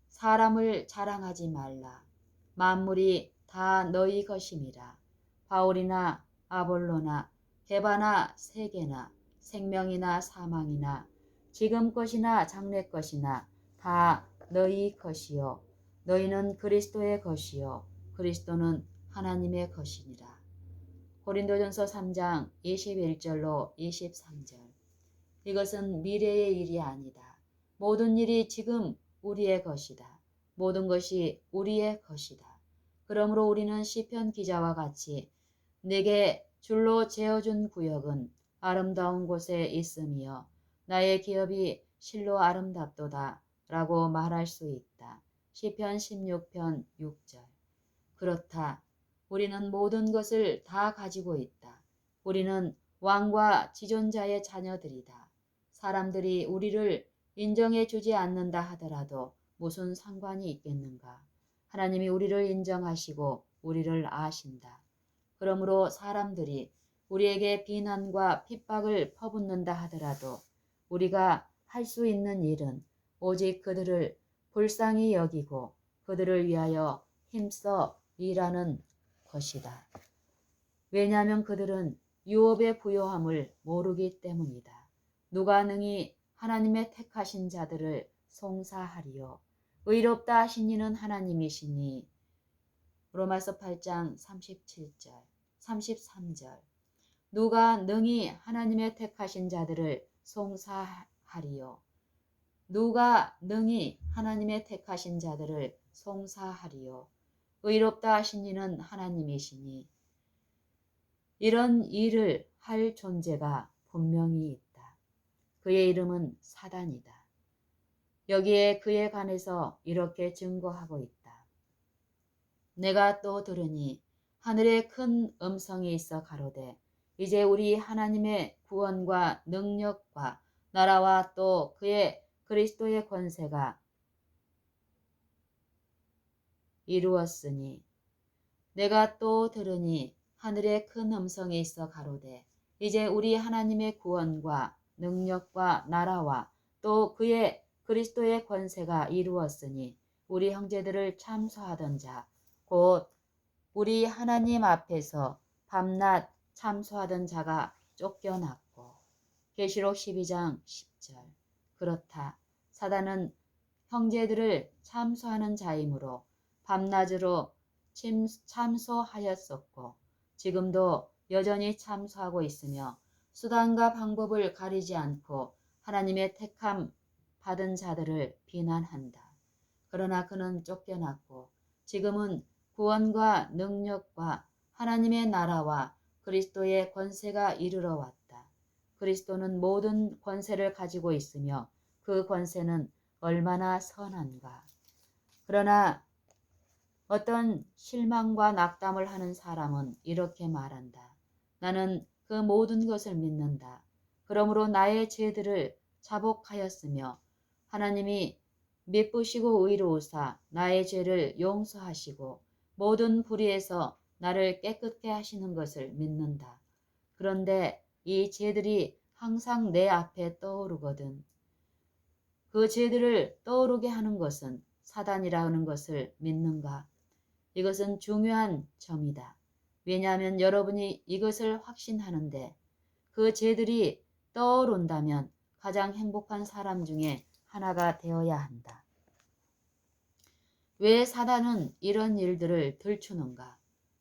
사람을 자랑하지 말라. 만물이 다 너희 것임이라. 바울이나 아볼로나 게바나 세계나 생명이나 사망이나 지금 것이나 장래 것이나 다 너희 것이요 너희는 그리스도의 것이요 그리스도는 하나님의 것이니라. 고린도전서 3장 21절로 23절. 이것은 미래의 일이 아니다. 모든 일이 지금 우리의 것이다. 모든 것이 우리의 것이다. 그러므로 우리는 시편 기자와 같이 내게 줄로 재어준 구역은 아름다운 곳에 있으며 나의 기업이 실로 아름답도다 라고 말할 수 있다. 시편 16편 6절. 그렇다. 우리는 모든 것을 다 가지고 있다. 우리는 왕과 지존자의 자녀들이다. 사람들이 우리를 인정해 주지 않는다 하더라도 무슨 상관이 있겠는가? 하나님이 우리를 인정하시고 우리를 아신다. 그러므로 사람들이 우리에게 비난과 핍박을 퍼붓는다 하더라도 우리가 할 수 있는 일은 오직 그들을 불쌍히 여기고 그들을 위하여 힘써 일하는 것이다. 왜냐하면 그들은 유업의 부요함을 모르기 때문이다. 누가 능히 하나님의 택하신 자들을 송사하리요. 의롭다 하신 이는 하나님이시니. 로마서 8장 37절, 33절. 누가 능히 하나님의 택하신 자들을 송사하리요. 누가 능히 하나님의 택하신 자들을 송사하리요. 의롭다 하신 이는 하나님이시니. 이런 일을 할 존재가 분명히 있다. 그의 이름은 사단이다. 여기에 그에 관해서 이렇게 증거하고 있다. 내가 또 들으니 하늘에 큰 음성이 있어 가로되 이제 우리 하나님의 구원과 능력과 나라와 또 그의 그리스도의 권세가 이루었으니. 내가 또 들으니 하늘에 큰 음성이 있어 가로되 이제 우리 하나님의 구원과 능력과 나라와 또 그의 그리스도의 권세가 이루었으니 우리 형제들을 참소하던 자 곧 우리 하나님 앞에서 밤낮 참소하던 자가 쫓겨났고. 계시록 12장 10절. 그렇다. 사단은 형제들을 참소하는 자이므로 밤낮으로 참소하였었고 지금도 여전히 참소하고 있으며 수단과 방법을 가리지 않고 하나님의 택함 받은 자들을 비난한다. 그러나 그는 쫓겨났고 지금은 구원과 능력과 하나님의 나라와 그리스도의 권세가 이르러 왔다. 그리스도는 모든 권세를 가지고 있으며 그 권세는 얼마나 선한가. 그러나 어떤 실망과 낙담을 하는 사람은 이렇게 말한다. 나는 그 모든 것을 믿는다. 그러므로 나의 죄들을 자복하였으며 하나님이 미쁘시고 의로우사 나의 죄를 용서하시고 모든 불의에서 나를 깨끗게 하시는 것을 믿는다. 그런데 이 죄들이 항상 내 앞에 떠오르거든. 그 죄들을 떠오르게 하는 것은 사단이라는 것을 믿는가? 이것은 중요한 점이다. 왜냐하면 여러분이 이것을 확신하는데 그 죄들이 떠오른다면 가장 행복한 사람 중에 하나가 되어야 한다. 왜 사단은 이런 일들을 들추는가?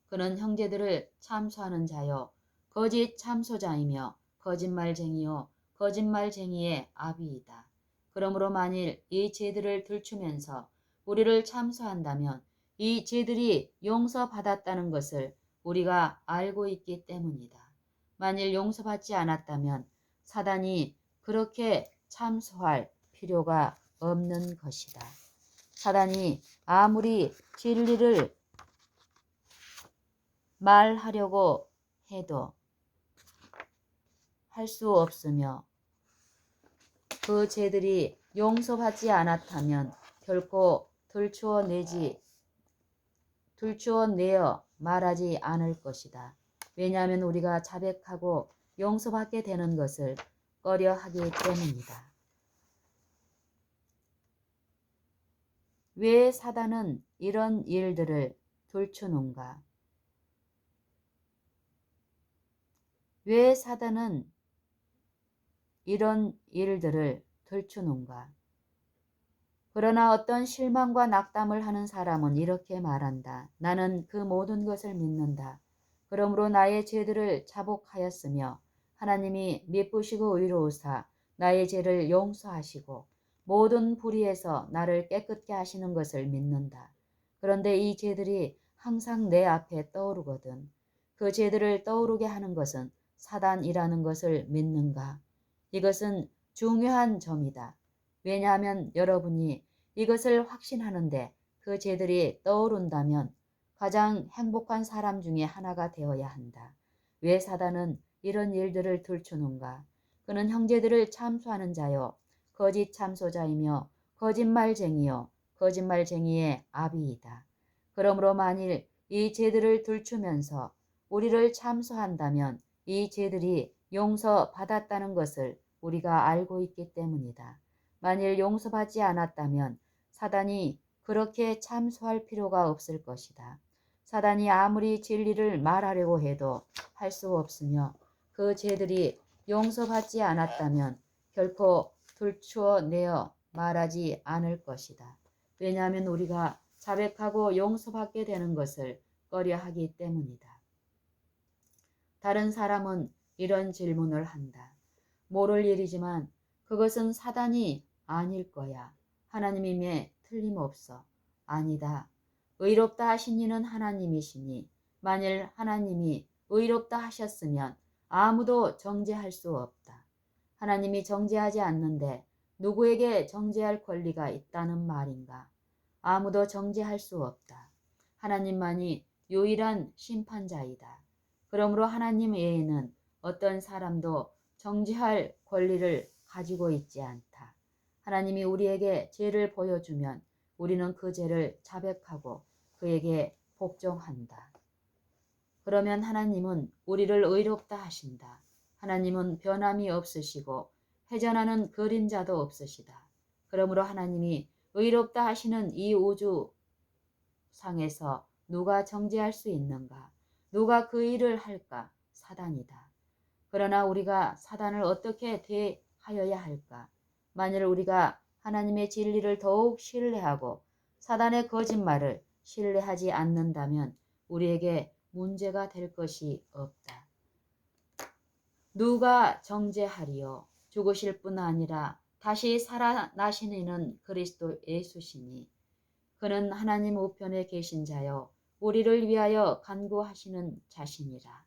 그는 형제들을 참소하는 자요 거짓 참소자이며 거짓말쟁이요 거짓말쟁이의 아비이다. 그러므로 만일 이 죄들을 들추면서 우리를 참소한다면 이 죄들이 용서받았다는 것을 우리가 알고 있기 때문이다. 만일 용서받지 않았다면 사단이 그렇게 참소할 필요가 없는 것이다. 사단이 아무리 진리를 말하려고 해도 할 수 없으며 그 죄들이 용서받지 않았다면 결코 들추어내어 말하지 않을 것이다. 왜냐하면 우리가 자백하고 용서받게 되는 것을 꺼려하기 때문이다. 왜 사단은 이런 일들을 들추는가? 왜 사단은 이런 일들을 들추는가? 그러나 어떤 실망과 낙담을 하는 사람은 이렇게 말한다. 나는 그 모든 것을 믿는다. 그러므로 나의 죄들을 자복하였으며 하나님이 미쁘시고 의로우사 나의 죄를 용서하시고 모든 불의에서 나를 깨끗게 하시는 것을 믿는다. 그런데 이 죄들이 항상 내 앞에 떠오르거든. 그 죄들을 떠오르게 하는 것은 사단이라는 것을 믿는가? 이것은 중요한 점이다. 왜냐하면 여러분이 이것을 확신하는데 그 죄들이 떠오른다면 가장 행복한 사람 중에 하나가 되어야 한다. 왜 사단은 이런 일들을 들추는가? 그는 형제들을 참소하는 자요 거짓 참소자이며 거짓말쟁이요 거짓말쟁이의 아비이다. 그러므로 만일 이 죄들을 들추면서 우리를 참소한다면 이 죄들이 용서받았다는 것을 우리가 알고 있기 때문이다. 만일 용서받지 않았다면 사단이 그렇게 참소할 필요가 없을 것이다. 사단이 아무리 진리를 말하려고 해도 할 수 없으며 그 죄들이 용서받지 않았다면 결코 들추어내어 말하지 않을 것이다. 왜냐하면 우리가 자백하고 용서받게 되는 것을 꺼려하기 때문이다. 다른 사람은 이런 질문을 한다. 모를 일이지만 그것은 사단이 아닐 거야. 하나님임에 틀림없어. 아니다. 의롭다 하신 이는 하나님이시니 만일 하나님이 의롭다 하셨으면 아무도 정죄할 수 없다. 하나님이 정죄하지 않는데 누구에게 정죄할 권리가 있다는 말인가? 아무도 정죄할 수 없다. 하나님만이 유일한 심판자이다. 그러므로 하나님 외에는 어떤 사람도 정죄할 권리를 가지고 있지 않다. 하나님이 우리에게 죄를 보여주면 우리는 그 죄를 자백하고 그에게 복종한다. 그러면 하나님은 우리를 의롭다 하신다. 하나님은 변함이 없으시고 회전하는 그림자도 없으시다. 그러므로 하나님이 의롭다 하시는 이 우주상에서 누가 정죄할 수 있는가? 누가 그 일을 할까? 사단이다. 그러나 우리가 사단을 어떻게 대하여야 할까? 만일 우리가 하나님의 진리를 더욱 신뢰하고 사단의 거짓말을 신뢰하지 않는다면 우리에게 문제가 될 것이 없다. 누가 정죄하리요? 죽으실 뿐 아니라 다시 살아나신 이는 그리스도 예수시니 그는 하나님 우편에 계신 자요 우리를 위하여 간구하시는 자신이라.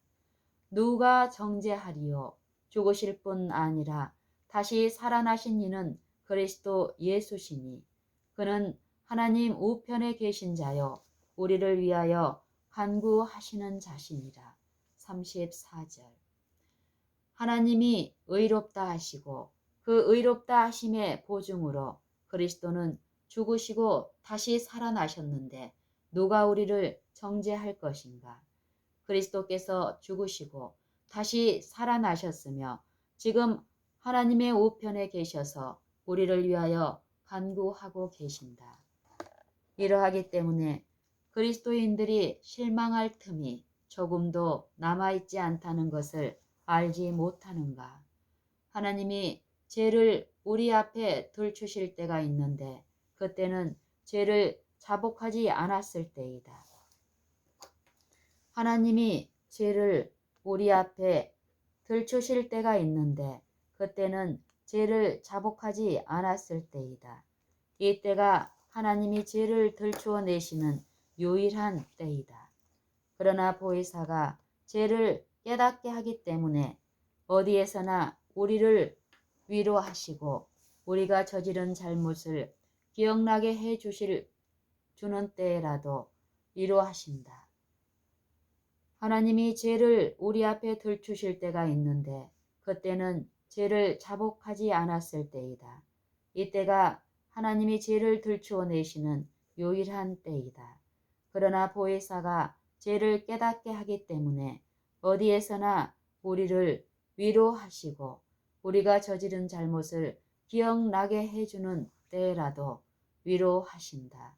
누가 정죄하리요? 죽으실 뿐 아니라 다시 살아나신 이는 그리스도 예수시니 그는 하나님 우편에 계신 자요 우리를 위하여 간구하시는 자신이라. 34절. 하나님이 의롭다 하시고 그 의롭다 하심의 보증으로 그리스도는 죽으시고 다시 살아나셨는데 누가 우리를 정죄할 것인가? 그리스도께서 죽으시고 다시 살아나셨으며 지금 하나님의 우편에 계셔서 우리를 위하여 간구하고 계신다. 이러하기 때문에 그리스도인들이 실망할 틈이 조금도 남아있지 않다는 것을 알지 못하는가? 하나님이 죄를 우리 앞에 들추실 때가 있는데 그때는 죄를 자복하지 않았을 때이다. 하나님이 죄를 우리 앞에 들추실 때가 있는데 그때는 죄를 자복하지 않았을 때이다. 이 때가 하나님이 죄를 들추어 내시는 유일한 때이다. 그러나 보혜사가 죄를 깨닫게 하기 때문에 어디에서나 우리를 위로하시고 우리가 저지른 잘못을 기억나게 해 주는 때라도 위로하신다. 하나님이 죄를 우리 앞에 들추실 때가 있는데 그때는 죄를 자복하지 않았을 때이다. 이때가 하나님이 죄를 들추어 내시는 유일한 때이다. 그러나 보혜사가 죄를 깨닫게 하기 때문에 어디에서나 우리를 위로하시고 우리가 저지른 잘못을 기억나게 해주는 때라도 위로하신다.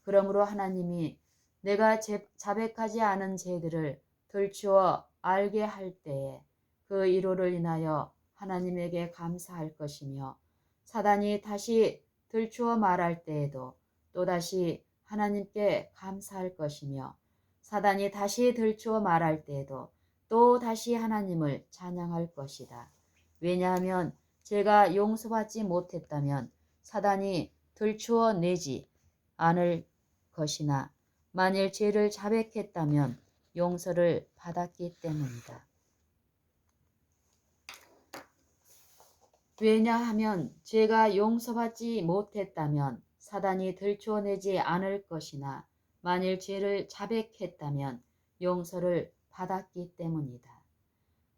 그러므로 하나님이 내가 자백하지 않은 죄들을 들추어 알게 할 때에 그 위로를 인하여 하나님에게 감사할 것이며 사단이 다시 들추어 말할 때에도 또다시 하나님께 감사할 것이며 사단이 다시 들추어 말할 때에도 또 다시 하나님을 찬양할 것이다. 왜냐하면 제가 용서받지 못했다면 사단이 들추어 내지 않을 것이나 만일 죄를 자백했다면 용서를 받았기 때문이다. 왜냐하면 죄가 용서받지 못했다면 사단이 들추어내지 않을 것이나 만일 죄를 자백했다면 용서를 받았기 때문이다.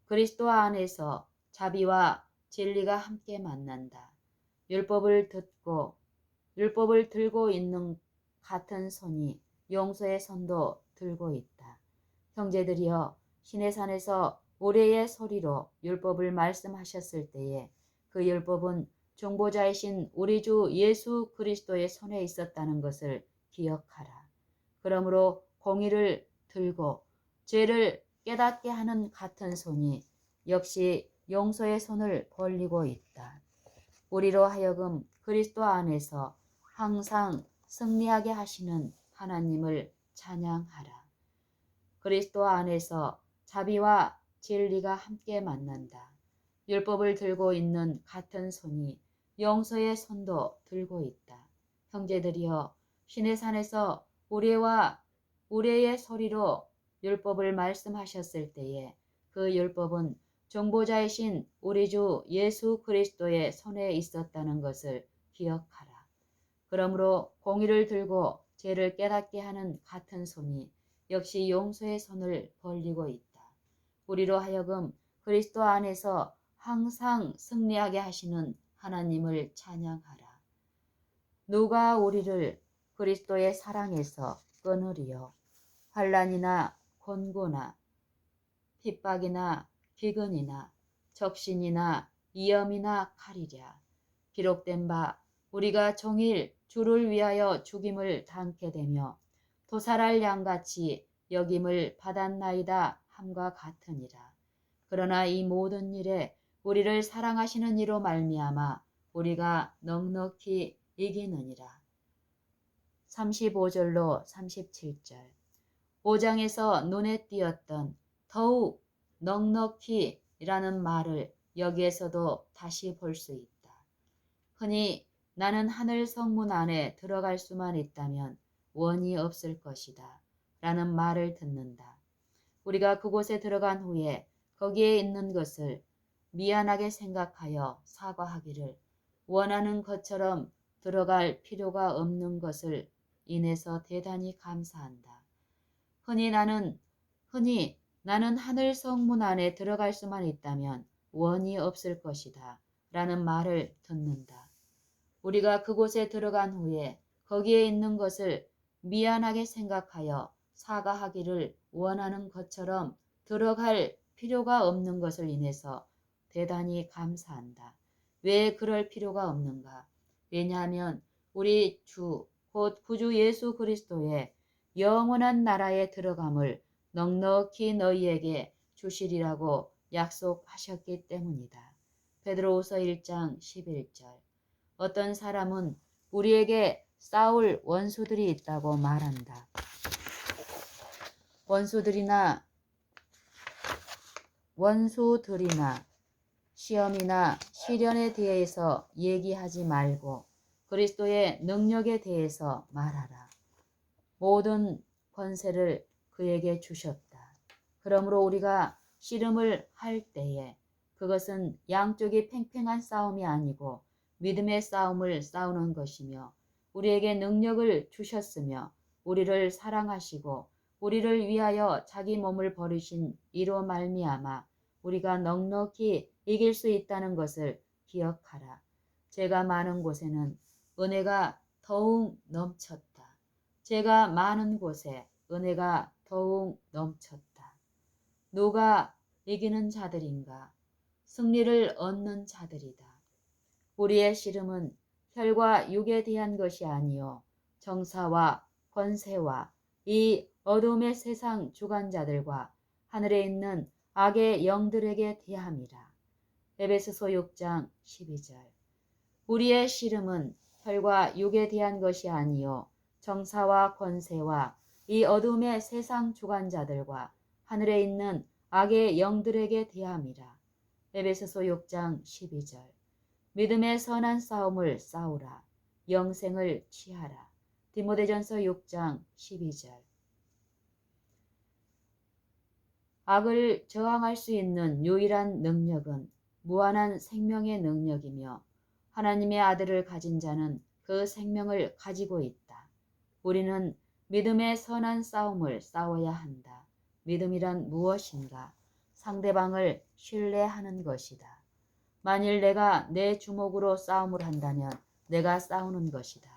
그리스도 안에서 자비와 진리가 함께 만난다. 율법을 들고 있는 같은 손이 용서의 손도 들고 있다. 형제들이여, 신의 산에서 우레의 소리로 율법을 말씀하셨을 때에 그 율법은 중보자이신 우리 주 예수 그리스도의 손에 있었다는 것을 기억하라. 그러므로 공의를 들고 죄를 깨닫게 하는 같은 손이 역시 용서의 손을 벌리고 있다. 우리로 하여금 그리스도 안에서 항상 승리하게 하시는 하나님을 찬양하라. 그리스도 안에서 자비와 진리가 함께 만난다. 율법을 들고 있는 같은 손이 용서의 손도 들고 있다. 형제들이여, 신의 산에서 우레의 소리로 율법을 말씀하셨을 때에 그 율법은 중보자이신 우리 주 예수 그리스도의 손에 있었다는 것을 기억하라. 그러므로 공의를 들고 죄를 깨닫게 하는 같은 손이 역시 용서의 손을 벌리고 있다. 우리로 하여금 그리스도 안에서 항상 승리하게 하시는 하나님을 찬양하라. 누가 우리를 그리스도의 사랑에서 끊으리요? 환난이나 곤고나 핍박이나 기근이나 적신이나 위험이나 칼이랴. 기록된 바 우리가 종일 주를 위하여 죽임을 당케 되며 도살할 양같이 여김을 받았나이다 함과 같으니라. 그러나 이 모든 일에 우리를 사랑하시는 이로 말미암아 우리가 넉넉히 이기느니라. 35절로 37절. 5장에서 눈에 띄었던 더욱 넉넉히 이라는 말을 여기에서도 다시 볼 수 있다. 흔히 나는 하늘 성문 안에 들어갈 수만 있다면 원이 없을 것이다 라는 말을 듣는다. 우리가 그곳에 들어간 후에 거기에 있는 것을 미안하게 생각하여 사과하기를 원하는 것처럼 들어갈 필요가 없는 것을 인해서 대단히 감사한다. 흔히 나는 하늘 성문 안에 들어갈 수만 있다면 원이 없을 것이다 라는 말을 듣는다. 우리가 그곳에 들어간 후에 거기에 있는 것을 미안하게 생각하여 사과하기를 원하는 것처럼 들어갈 필요가 없는 것을 인해서 대단히 감사한다. 왜 그럴 필요가 없는가? 왜냐하면 우리 주, 곧 구주 예수 그리스도의 영원한 나라에 들어감을 넉넉히 너희에게 주시리라고 약속하셨기 때문이다. 베드로후서 1장 11절. 어떤 사람은 우리에게 싸울 원수들이 있다고 말한다. 원수들이나 시험이나 시련에 대해서 얘기하지 말고 그리스도의 능력에 대해서 말하라. 모든 권세를 그에게 주셨다. 그러므로 우리가 씨름을 할 때에 그것은 양쪽이 팽팽한 싸움이 아니고 믿음의 싸움을 싸우는 것이며 우리에게 능력을 주셨으며 우리를 사랑하시고 우리를 위하여 자기 몸을 버리신 이로 말미암아 우리가 넉넉히 이길 수 있다는 것을 기억하라. 죄가 많은 곳에는 은혜가 더욱 넘쳤다. 죄가 많은 곳에 은혜가 더욱 넘쳤다. 누가 이기는 자들인가? 승리를 얻는 자들이다. 우리의 씨름은 혈과 육에 대한 것이 아니요 정사와 권세와 이 어둠의 세상 주관자들과 하늘에 있는 악의 영들에게 대함이라. 에베소서 6장 12절. 우리의 씨름은 혈과 육에 대한 것이 아니요 정사와 권세와 이 어둠의 세상 주관자들과 하늘에 있는 악의 영들에게 대함이라. 에베소서 6장 12절. 믿음의 선한 싸움을 싸우라. 영생을 취하라. 디모데전서 6장 12절. 악을 저항할 수 있는 유일한 능력은 무한한 생명의 능력이며 하나님의 아들을 가진 자는 그 생명을 가지고 있다. 우리는 믿음의 선한 싸움을 싸워야 한다. 믿음이란 무엇인가? 상대방을 신뢰하는 것이다. 만일 내가 내 주먹으로 싸움을 한다면 내가 싸우는 것이다.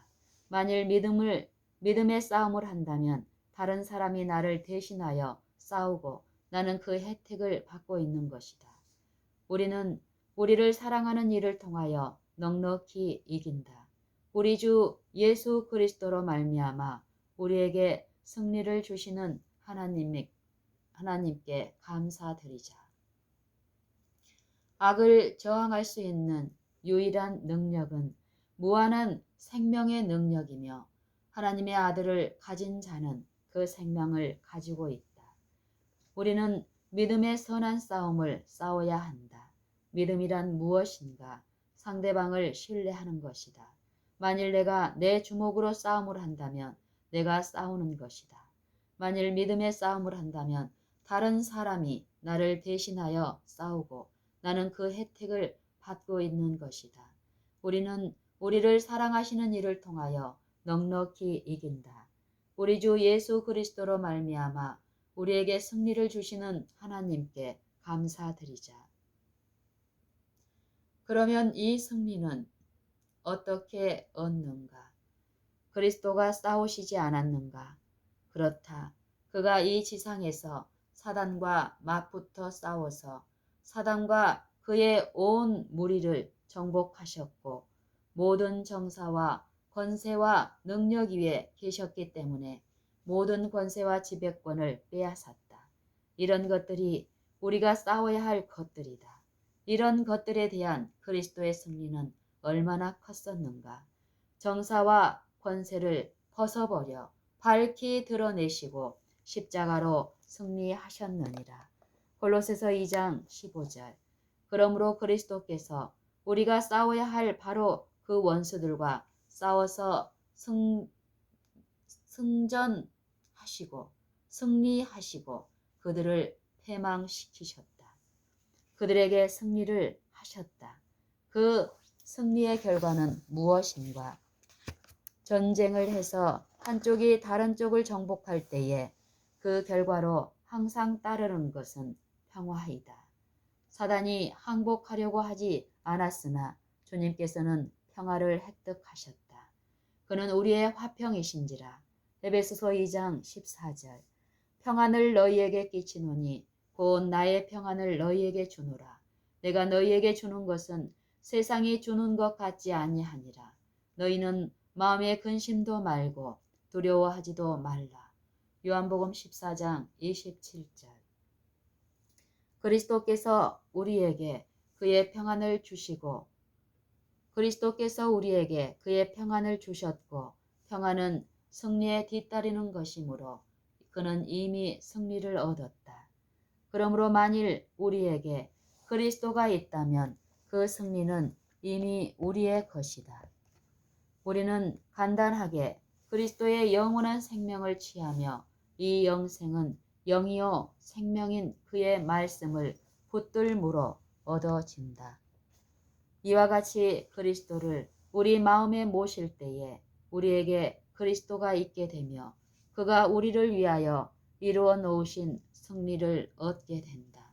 만일 믿음의 싸움을 한다면 다른 사람이 나를 대신하여 싸우고 나는 그 혜택을 받고 있는 것이다. 우리는 우리를 사랑하는 이를 통하여 넉넉히 이긴다. 우리 주 예수 그리스도로 말미암아 우리에게 승리를 주시는 하나님께 감사드리자. 악을 저항할 수 있는 유일한 능력은 무한한 생명의 능력이며 하나님의 아들을 가진 자는 그 생명을 가지고 있다. 우리는 믿음의 선한 싸움을 싸워야 한다. 믿음이란 무엇인가? 상대방을 신뢰하는 것이다. 만일 내가 내 주먹으로 싸움을 한다면 내가 싸우는 것이다. 만일 믿음의 싸움을 한다면 다른 사람이 나를 대신하여 싸우고 나는 그 혜택을 받고 있는 것이다. 우리는 우리를 사랑하시는 이를 통하여 넉넉히 이긴다. 우리 주 예수 그리스도로 말미암아 우리에게 승리를 주시는 하나님께 감사드리자. 그러면 이 승리는 어떻게 얻는가? 그리스도가 싸우시지 않았는가? 그렇다. 그가 이 지상에서 사단과 맞붙어 싸워서 사단과 그의 온 무리를 정복하셨고 모든 정사와 권세와 능력 위에 계셨기 때문에 모든 권세와 지배권을 빼앗았다. 이런 것들이 우리가 싸워야 할 것들이다. 이런 것들에 대한 그리스도의 승리는 얼마나 컸었는가. 정사와 권세를 벗어버려 밝히 드러내시고 십자가로 승리하셨느니라. 골로새서 2장 15절. 그러므로 그리스도께서 우리가 싸워야 할 바로 그 원수들과 싸워서 승리하시고 그들을 패망시키셨다. 그들에게 승리를 하셨다. 그 승리의 결과는 무엇인가? 전쟁을 해서 한쪽이 다른 쪽을 정복할 때에 그 결과로 항상 따르는 것은 평화이다. 사단이 항복하려고 하지 않았으나 주님께서는 평화를 획득하셨다. 그는 우리의 화평이신지라. 에베소서 2장 14절. 평안을 너희에게 끼치노니 곧 나의 평안을 너희에게 주노라. 내가 너희에게 주는 것은 세상이 주는 것 같지 아니하니라. 너희는 마음에 근심도 말고 두려워하지도 말라. 요한복음 14장 27절. 그리스도께서 우리에게 그의 평안을 주셨고 평안은 승리에 뒤따르는 것이므로 그는 이미 승리를 얻었다. 그러므로 만일 우리에게 그리스도가 있다면 그 승리는 이미 우리의 것이다. 우리는 간단하게 그리스도의 영원한 생명을 취하며 이 영생은 영이요 생명인 그의 말씀을 붙들므로 얻어진다. 이와 같이 그리스도를 우리 마음에 모실 때에 우리에게 그리스도가 있게 되며 그가 우리를 위하여 이루어 놓으신 승리를 얻게 된다.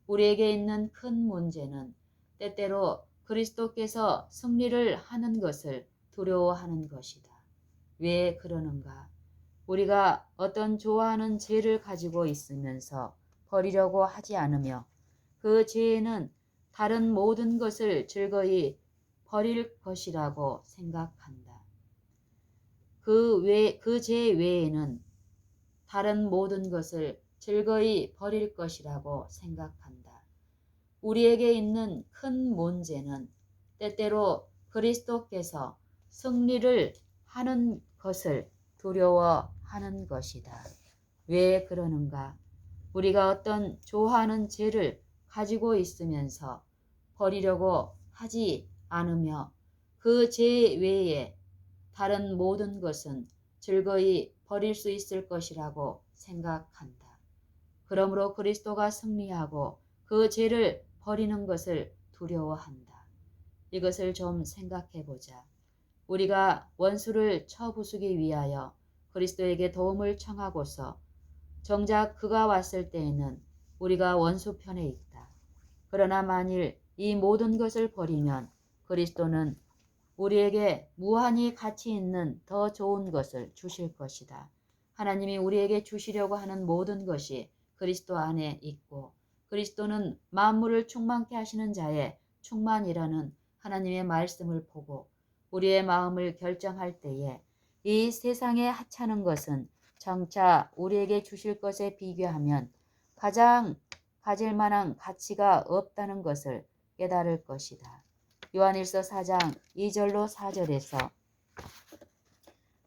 우리에게 있는 큰 문제는 때때로 그리스도께서 승리를 하는 것을 두려워하는 것이다. 왜 그러는가? 우리가 어떤 좋아하는 죄를 가지고 있으면서 버리려고 하지 않으며 그 죄는 다른 모든 것을 즐거이 버릴 것이라고 생각한다. 그 죄 외에는 다른 모든 것을 즐거이 버릴 것이라고 생각한다. 우리에게 있는 큰 문제는 때때로 그리스도께서 승리를 하는 것을 두려워하는 것이다. 왜 그러는가? 우리가 어떤 좋아하는 죄를 가지고 있으면서 버리려고 하지 않으며 그 죄 외에 다른 모든 것은 즐거이 버릴 수 있을 것이라고 생각한다. 그러므로 그리스도가 승리하고 그 죄를 버리는 것을 두려워한다. 이것을 좀 생각해 보자. 우리가 원수를 쳐부수기 위하여 그리스도에게 도움을 청하고서 정작 그가 왔을 때에는 우리가 원수 편에 있다. 그러나 만일 이 모든 것을 버리면 그리스도는 우리에게 무한히 가치 있는 더 좋은 것을 주실 것이다. 하나님이 우리에게 주시려고 하는 모든 것이 그리스도 안에 있고 그리스도는 만물을 충만케 하시는 자의 충만이라는 하나님의 말씀을 보고 우리의 마음을 결정할 때에 이 세상에 하찮은 것은 장차 우리에게 주실 것에 비교하면 가장 가질 만한 가치가 없다는 것을 깨달을 것이다. 요한일서 4장 2절로 4절에서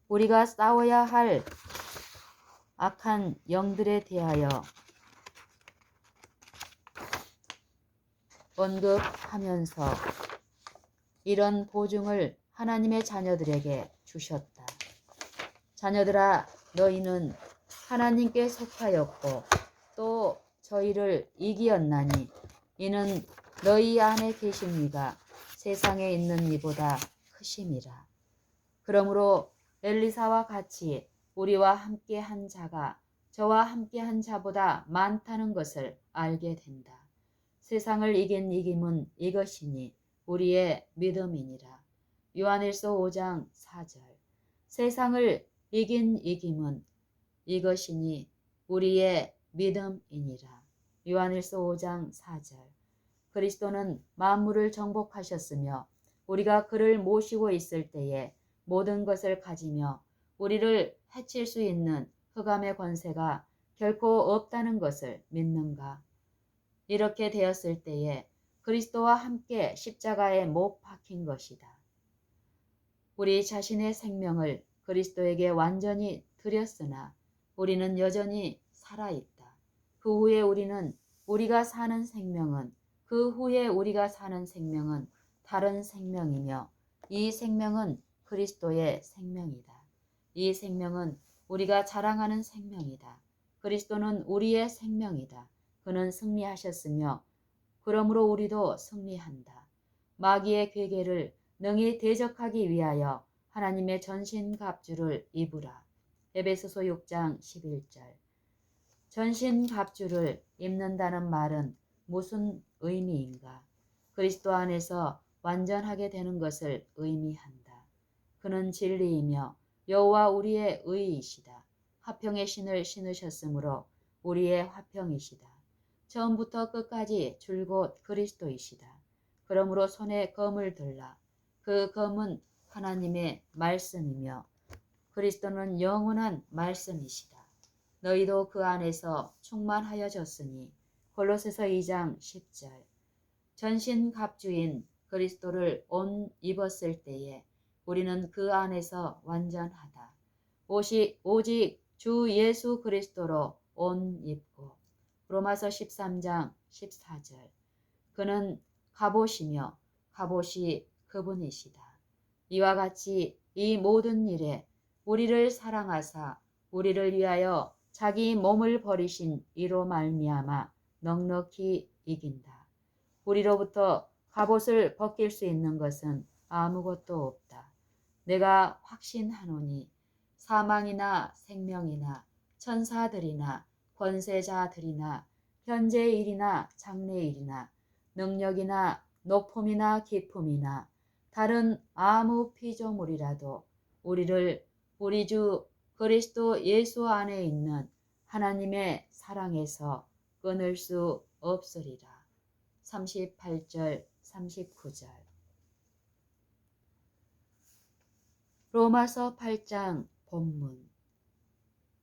우리가 싸워야 할 악한 영들에 대하여 언급하면서 이런 보증을 하나님의 자녀들에게 주셨다. 자녀들아, 너희는 하나님께 속하였고 또 저희를 이기었나니 이는 너희 안에 계신 이가 세상에 있는 이보다 크심이라. 그러므로 엘리사와 같이 우리와 함께 한 자가 저와 함께 한 자보다 많다는 것을 알게 된다. 세상을 이긴 이김은 이것이니 우리의 믿음이니라. 요한일서 5장 4절. 세상을 이긴 이김은 이것이니 우리의 믿음이니라. 요한일서 5장 4절. 그리스도는 만물을 정복하셨으며 우리가 그를 모시고 있을 때에 모든 것을 가지며 우리를 해칠 수 있는 흑암의 권세가 결코 없다는 것을 믿는가? 이렇게 되었을 때에 그리스도와 함께 십자가에 못 박힌 것이다. 우리 자신의 생명을 그리스도에게 완전히 드렸으나 우리는 여전히 살아있다. 그 후에 우리가 사는 생명은 다른 생명이며 이 생명은 그리스도의 생명이다. 이 생명은 우리가 자랑하는 생명이다. 그리스도는 우리의 생명이다. 그는 승리하셨으며 그러므로 우리도 승리한다. 마귀의 괴계를 능히 대적하기 위하여 하나님의 전신갑주를 입으라. 에베소서 6장 11절. 전신갑주를 입는다는 말은 무슨 의미인가? 그리스도 안에서 완전하게 되는 것을 의미한다. 그는 진리이며 여호와 우리의 의이시다. 화평의 신을 신으셨으므로 우리의 화평이시다. 처음부터 끝까지 줄곧 그리스도이시다. 그러므로 손에 검을 들라. 그 검은 하나님의 말씀이며 그리스도는 영원한 말씀이시다. 너희도 그 안에서 충만하여졌으니 골로새서 2장 10절. 전신갑주인 그리스도를 옷 입었을 때에 우리는 그 안에서 완전하다. 오직 주 예수 그리스도로 옷 입고 로마서 13장 14절. 그는 갑옷이며 갑옷이 그분이시다. 이와 같이 이 모든 일에 우리를 사랑하사 우리를 위하여 자기 몸을 버리신 이로 말미암아 넉넉히 이긴다. 우리로부터 갑옷을 벗길 수 있는 것은 아무것도 없다. 내가 확신하노니 사망이나 생명이나 천사들이나 권세자들이나 현재의 일이나 장래의 일이나 능력이나 높음이나 기품이나 다른 아무 피조물이라도 우리를 우리 주 그리스도 예수 안에 있는 하나님의 사랑에서 끊을 수 없으리라. 38절 39절. 로마서 8장 본문.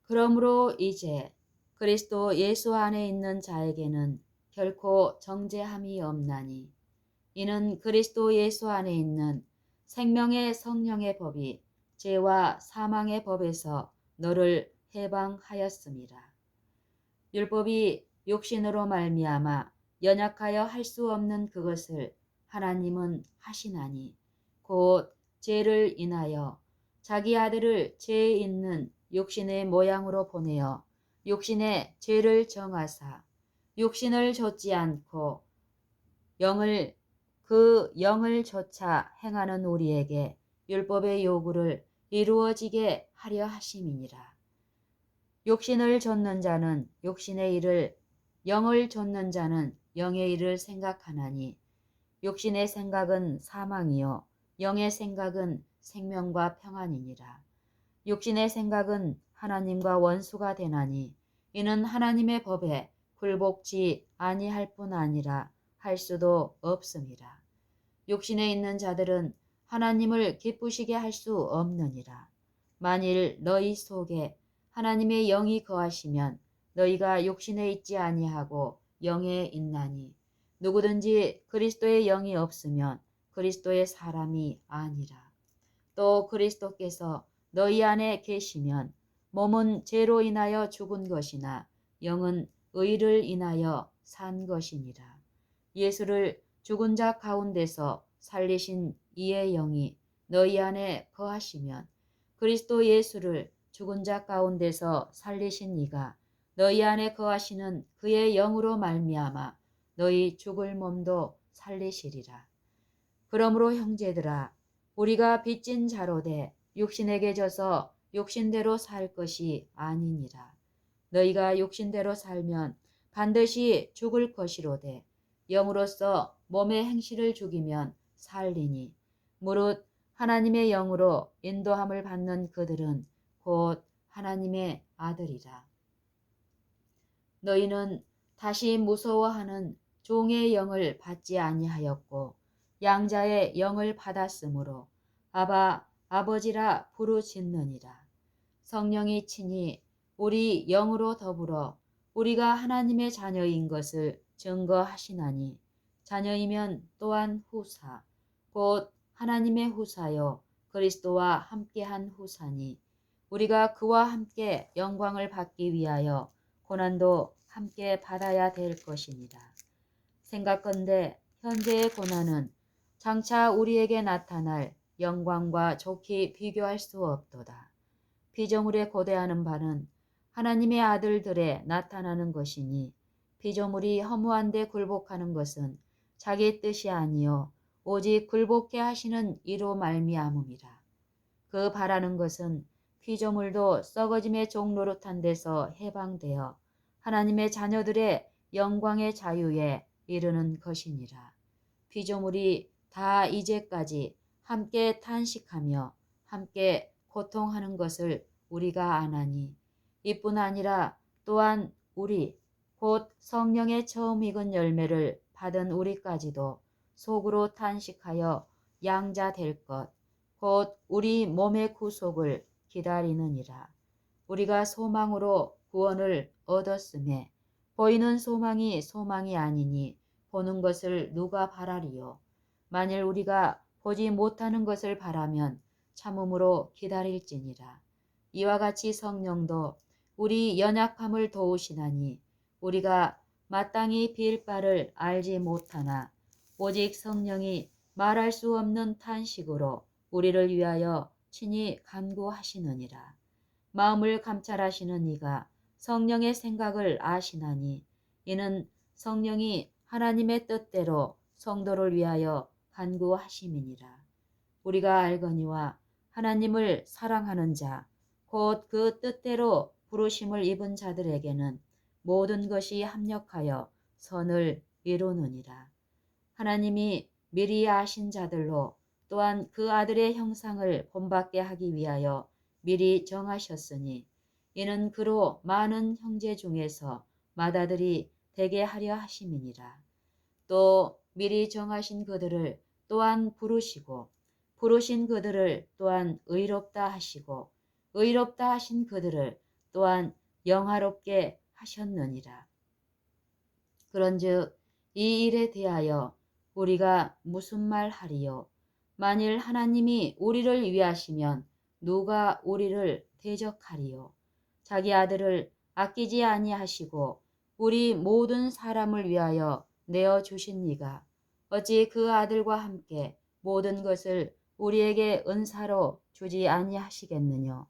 그러므로 이제 그리스도 예수 안에 있는 자에게는 결코 정죄함이 없나니 이는 그리스도 예수 안에 있는 생명의 성령의 법이 죄와 사망의 법에서 너를 해방하였음이라. 율법이 육신으로 말미암아 연약하여 할 수 없는 그것을 하나님은 하시나니 곧 죄를 인하여 자기 아들을 죄 있는 육신의 모양으로 보내어 육신의 죄를 정하사 육신을 좇지 않고 그 영을 좇아 행하는 우리에게 율법의 요구를 이루어지게 하려 하심이니라. 육신을 좇는 자는 육신의 일을, 영을 좇는 자는 영의 일을 생각하나니 육신의 생각은 사망이요 영의 생각은 생명과 평안이니라. 육신의 생각은 하나님과 원수가 되나니 이는 하나님의 법에 굴복지 아니할 뿐 아니라 할 수도 없음이라. 육신에 있는 자들은 하나님을 기쁘시게 할 수 없느니라. 만일 너희 속에 하나님의 영이 거하시면 너희가 육신에 있지 아니하고 영에 있나니 누구든지 그리스도의 영이 없으면 그리스도의 사람이 아니라. 또 그리스도께서 너희 안에 계시면 몸은 죄로 인하여 죽은 것이나 영은 의를 인하여 산 것이니라. 예수를 죽은 자 가운데서 살리신 이의 영이 너희 안에 거하시면 그리스도 예수를 죽은 자 가운데서 살리신 이가 너희 안에 거하시는 그의 영으로 말미암아 너희 죽을 몸도 살리시리라. 그러므로 형제들아, 우리가 빚진 자로 돼 육신에게 져서 육신대로 살 것이 아니니라. 너희가 육신대로 살면 반드시 죽을 것이로되 영으로서 몸의 행실을 죽이면 살리니 무릇 하나님의 영으로 인도함을 받는 그들은 곧 하나님의 아들이라. 너희는 다시 무서워하는 종의 영을 받지 아니하였고 양자의 영을 받았으므로 아바 아버지라 부르짖느니라. 성령이 친히 우리 영으로 더불어 우리가 하나님의 자녀인 것을 증거하시나니 자녀이면 또한 후사 곧 하나님의 후사요 그리스도와 함께한 후사니 우리가 그와 함께 영광을 받기 위하여 고난도 함께 받아야 될 것이니라. 생각건대 현재의 고난은 장차 우리에게 나타날 영광과 좋게 비교할 수 없도다. 피조물에 고대하는 바는 하나님의 아들들에 나타나는 것이니 피조물이 허무한 데 굴복하는 것은 자기 뜻이 아니요 오직 굴복케 하시는 이로 말미암음이라. 그 바라는 것은 피조물도 썩어짐의 종노릇한 데서 해방되어 하나님의 자녀들의 영광의 자유에 이르는 것이니라. 피조물이 다 이제까지 함께 탄식하며 함께 고통하는 것을 우리가 아나니 이뿐 아니라 또한 우리 곧 성령의 처음 익은 열매를 받은 우리까지도 속으로 탄식하여 양자 될 것 곧 우리 몸의 구속을 기다리느니라. 우리가 소망으로 구원을 얻었음에 보이는 소망이 소망이 아니니 보는 것을 누가 바라리요. 만일 우리가 보지 못하는 것을 바라면 참음으로 기다릴지니라. 이와 같이 성령도 우리 연약함을 도우시나니 우리가 마땅히 빌 바를 알지 못하나 오직 성령이 말할 수 없는 탄식으로 우리를 위하여 친히 간구하시느니라. 마음을 감찰하시는 이가 성령의 생각을 아시나니 이는 성령이 하나님의 뜻대로 성도를 위하여 간구하심이니라. 우리가 알거니와 하나님을 사랑하는 자 곧 그 뜻대로 부르심을 입은 자들에게는 모든 것이 합력하여 선을 이루느니라. 하나님이 미리 아신 자들로 또한 그 아들의 형상을 본받게 하기 위하여 미리 정하셨으니 이는 그로 많은 형제 중에서 맏아들이 되게 하려 하심이니라. 또 미리 정하신 그들을 또한 부르시고 부르신 그들을 또한 의롭다 하시고 의롭다 하신 그들을 또한 영화롭게 하셨느니라. 그런즉 이 일에 대하여 우리가 무슨 말 하리요? 만일 하나님이 우리를 위하시면 누가 우리를 대적하리요? 자기 아들을 아끼지 아니하시고 우리 모든 사람을 위하여 내어 주신 이가 어찌 그 아들과 함께 모든 것을 우리에게 은사로 주지 아니하시겠느냐?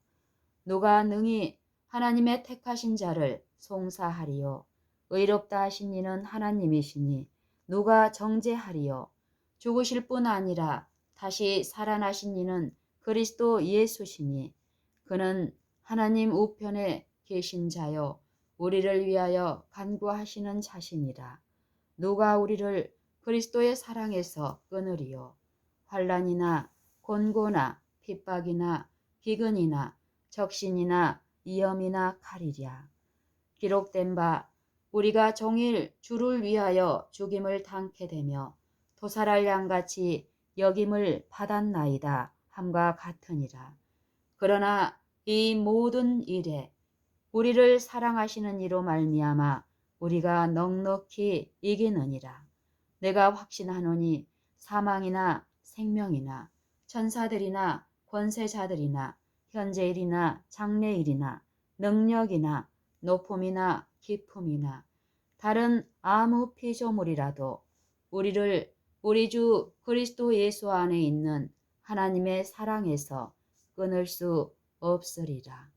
누가 능히 하나님의 택하신 자를 송사하리요? 의롭다 하신 이는 하나님이시니 누가 정죄하리요? 죽으실 뿐 아니라 다시 살아나신 이는 그리스도 예수시니 그는 하나님 우편에 계신 자요 우리를 위하여 간구하시는 자시니라. 누가 우리를 그리스도의 사랑에서 끊으리요? 환난이나 곤고나 핍박이나 기근이나 적신이나 위험이나 칼이랴. 기록된 바 우리가 종일 주를 위하여 죽임을 당케 되며 도살할 양같이 여김을 받았나이다 함과 같으니라. 그러나 이 모든 일에 우리를 사랑하시는 이로 말미암아 우리가 넉넉히 이기느니라. 내가 확신하노니 사망이나 생명이나 천사들이나 권세자들이나 현재일이나 장래일이나 능력이나 높음이나 깊음이나 다른 아무 피조물이라도 우리를 우리 주 그리스도 예수 안에 있는 하나님의 사랑에서 끊을 수 없으리라.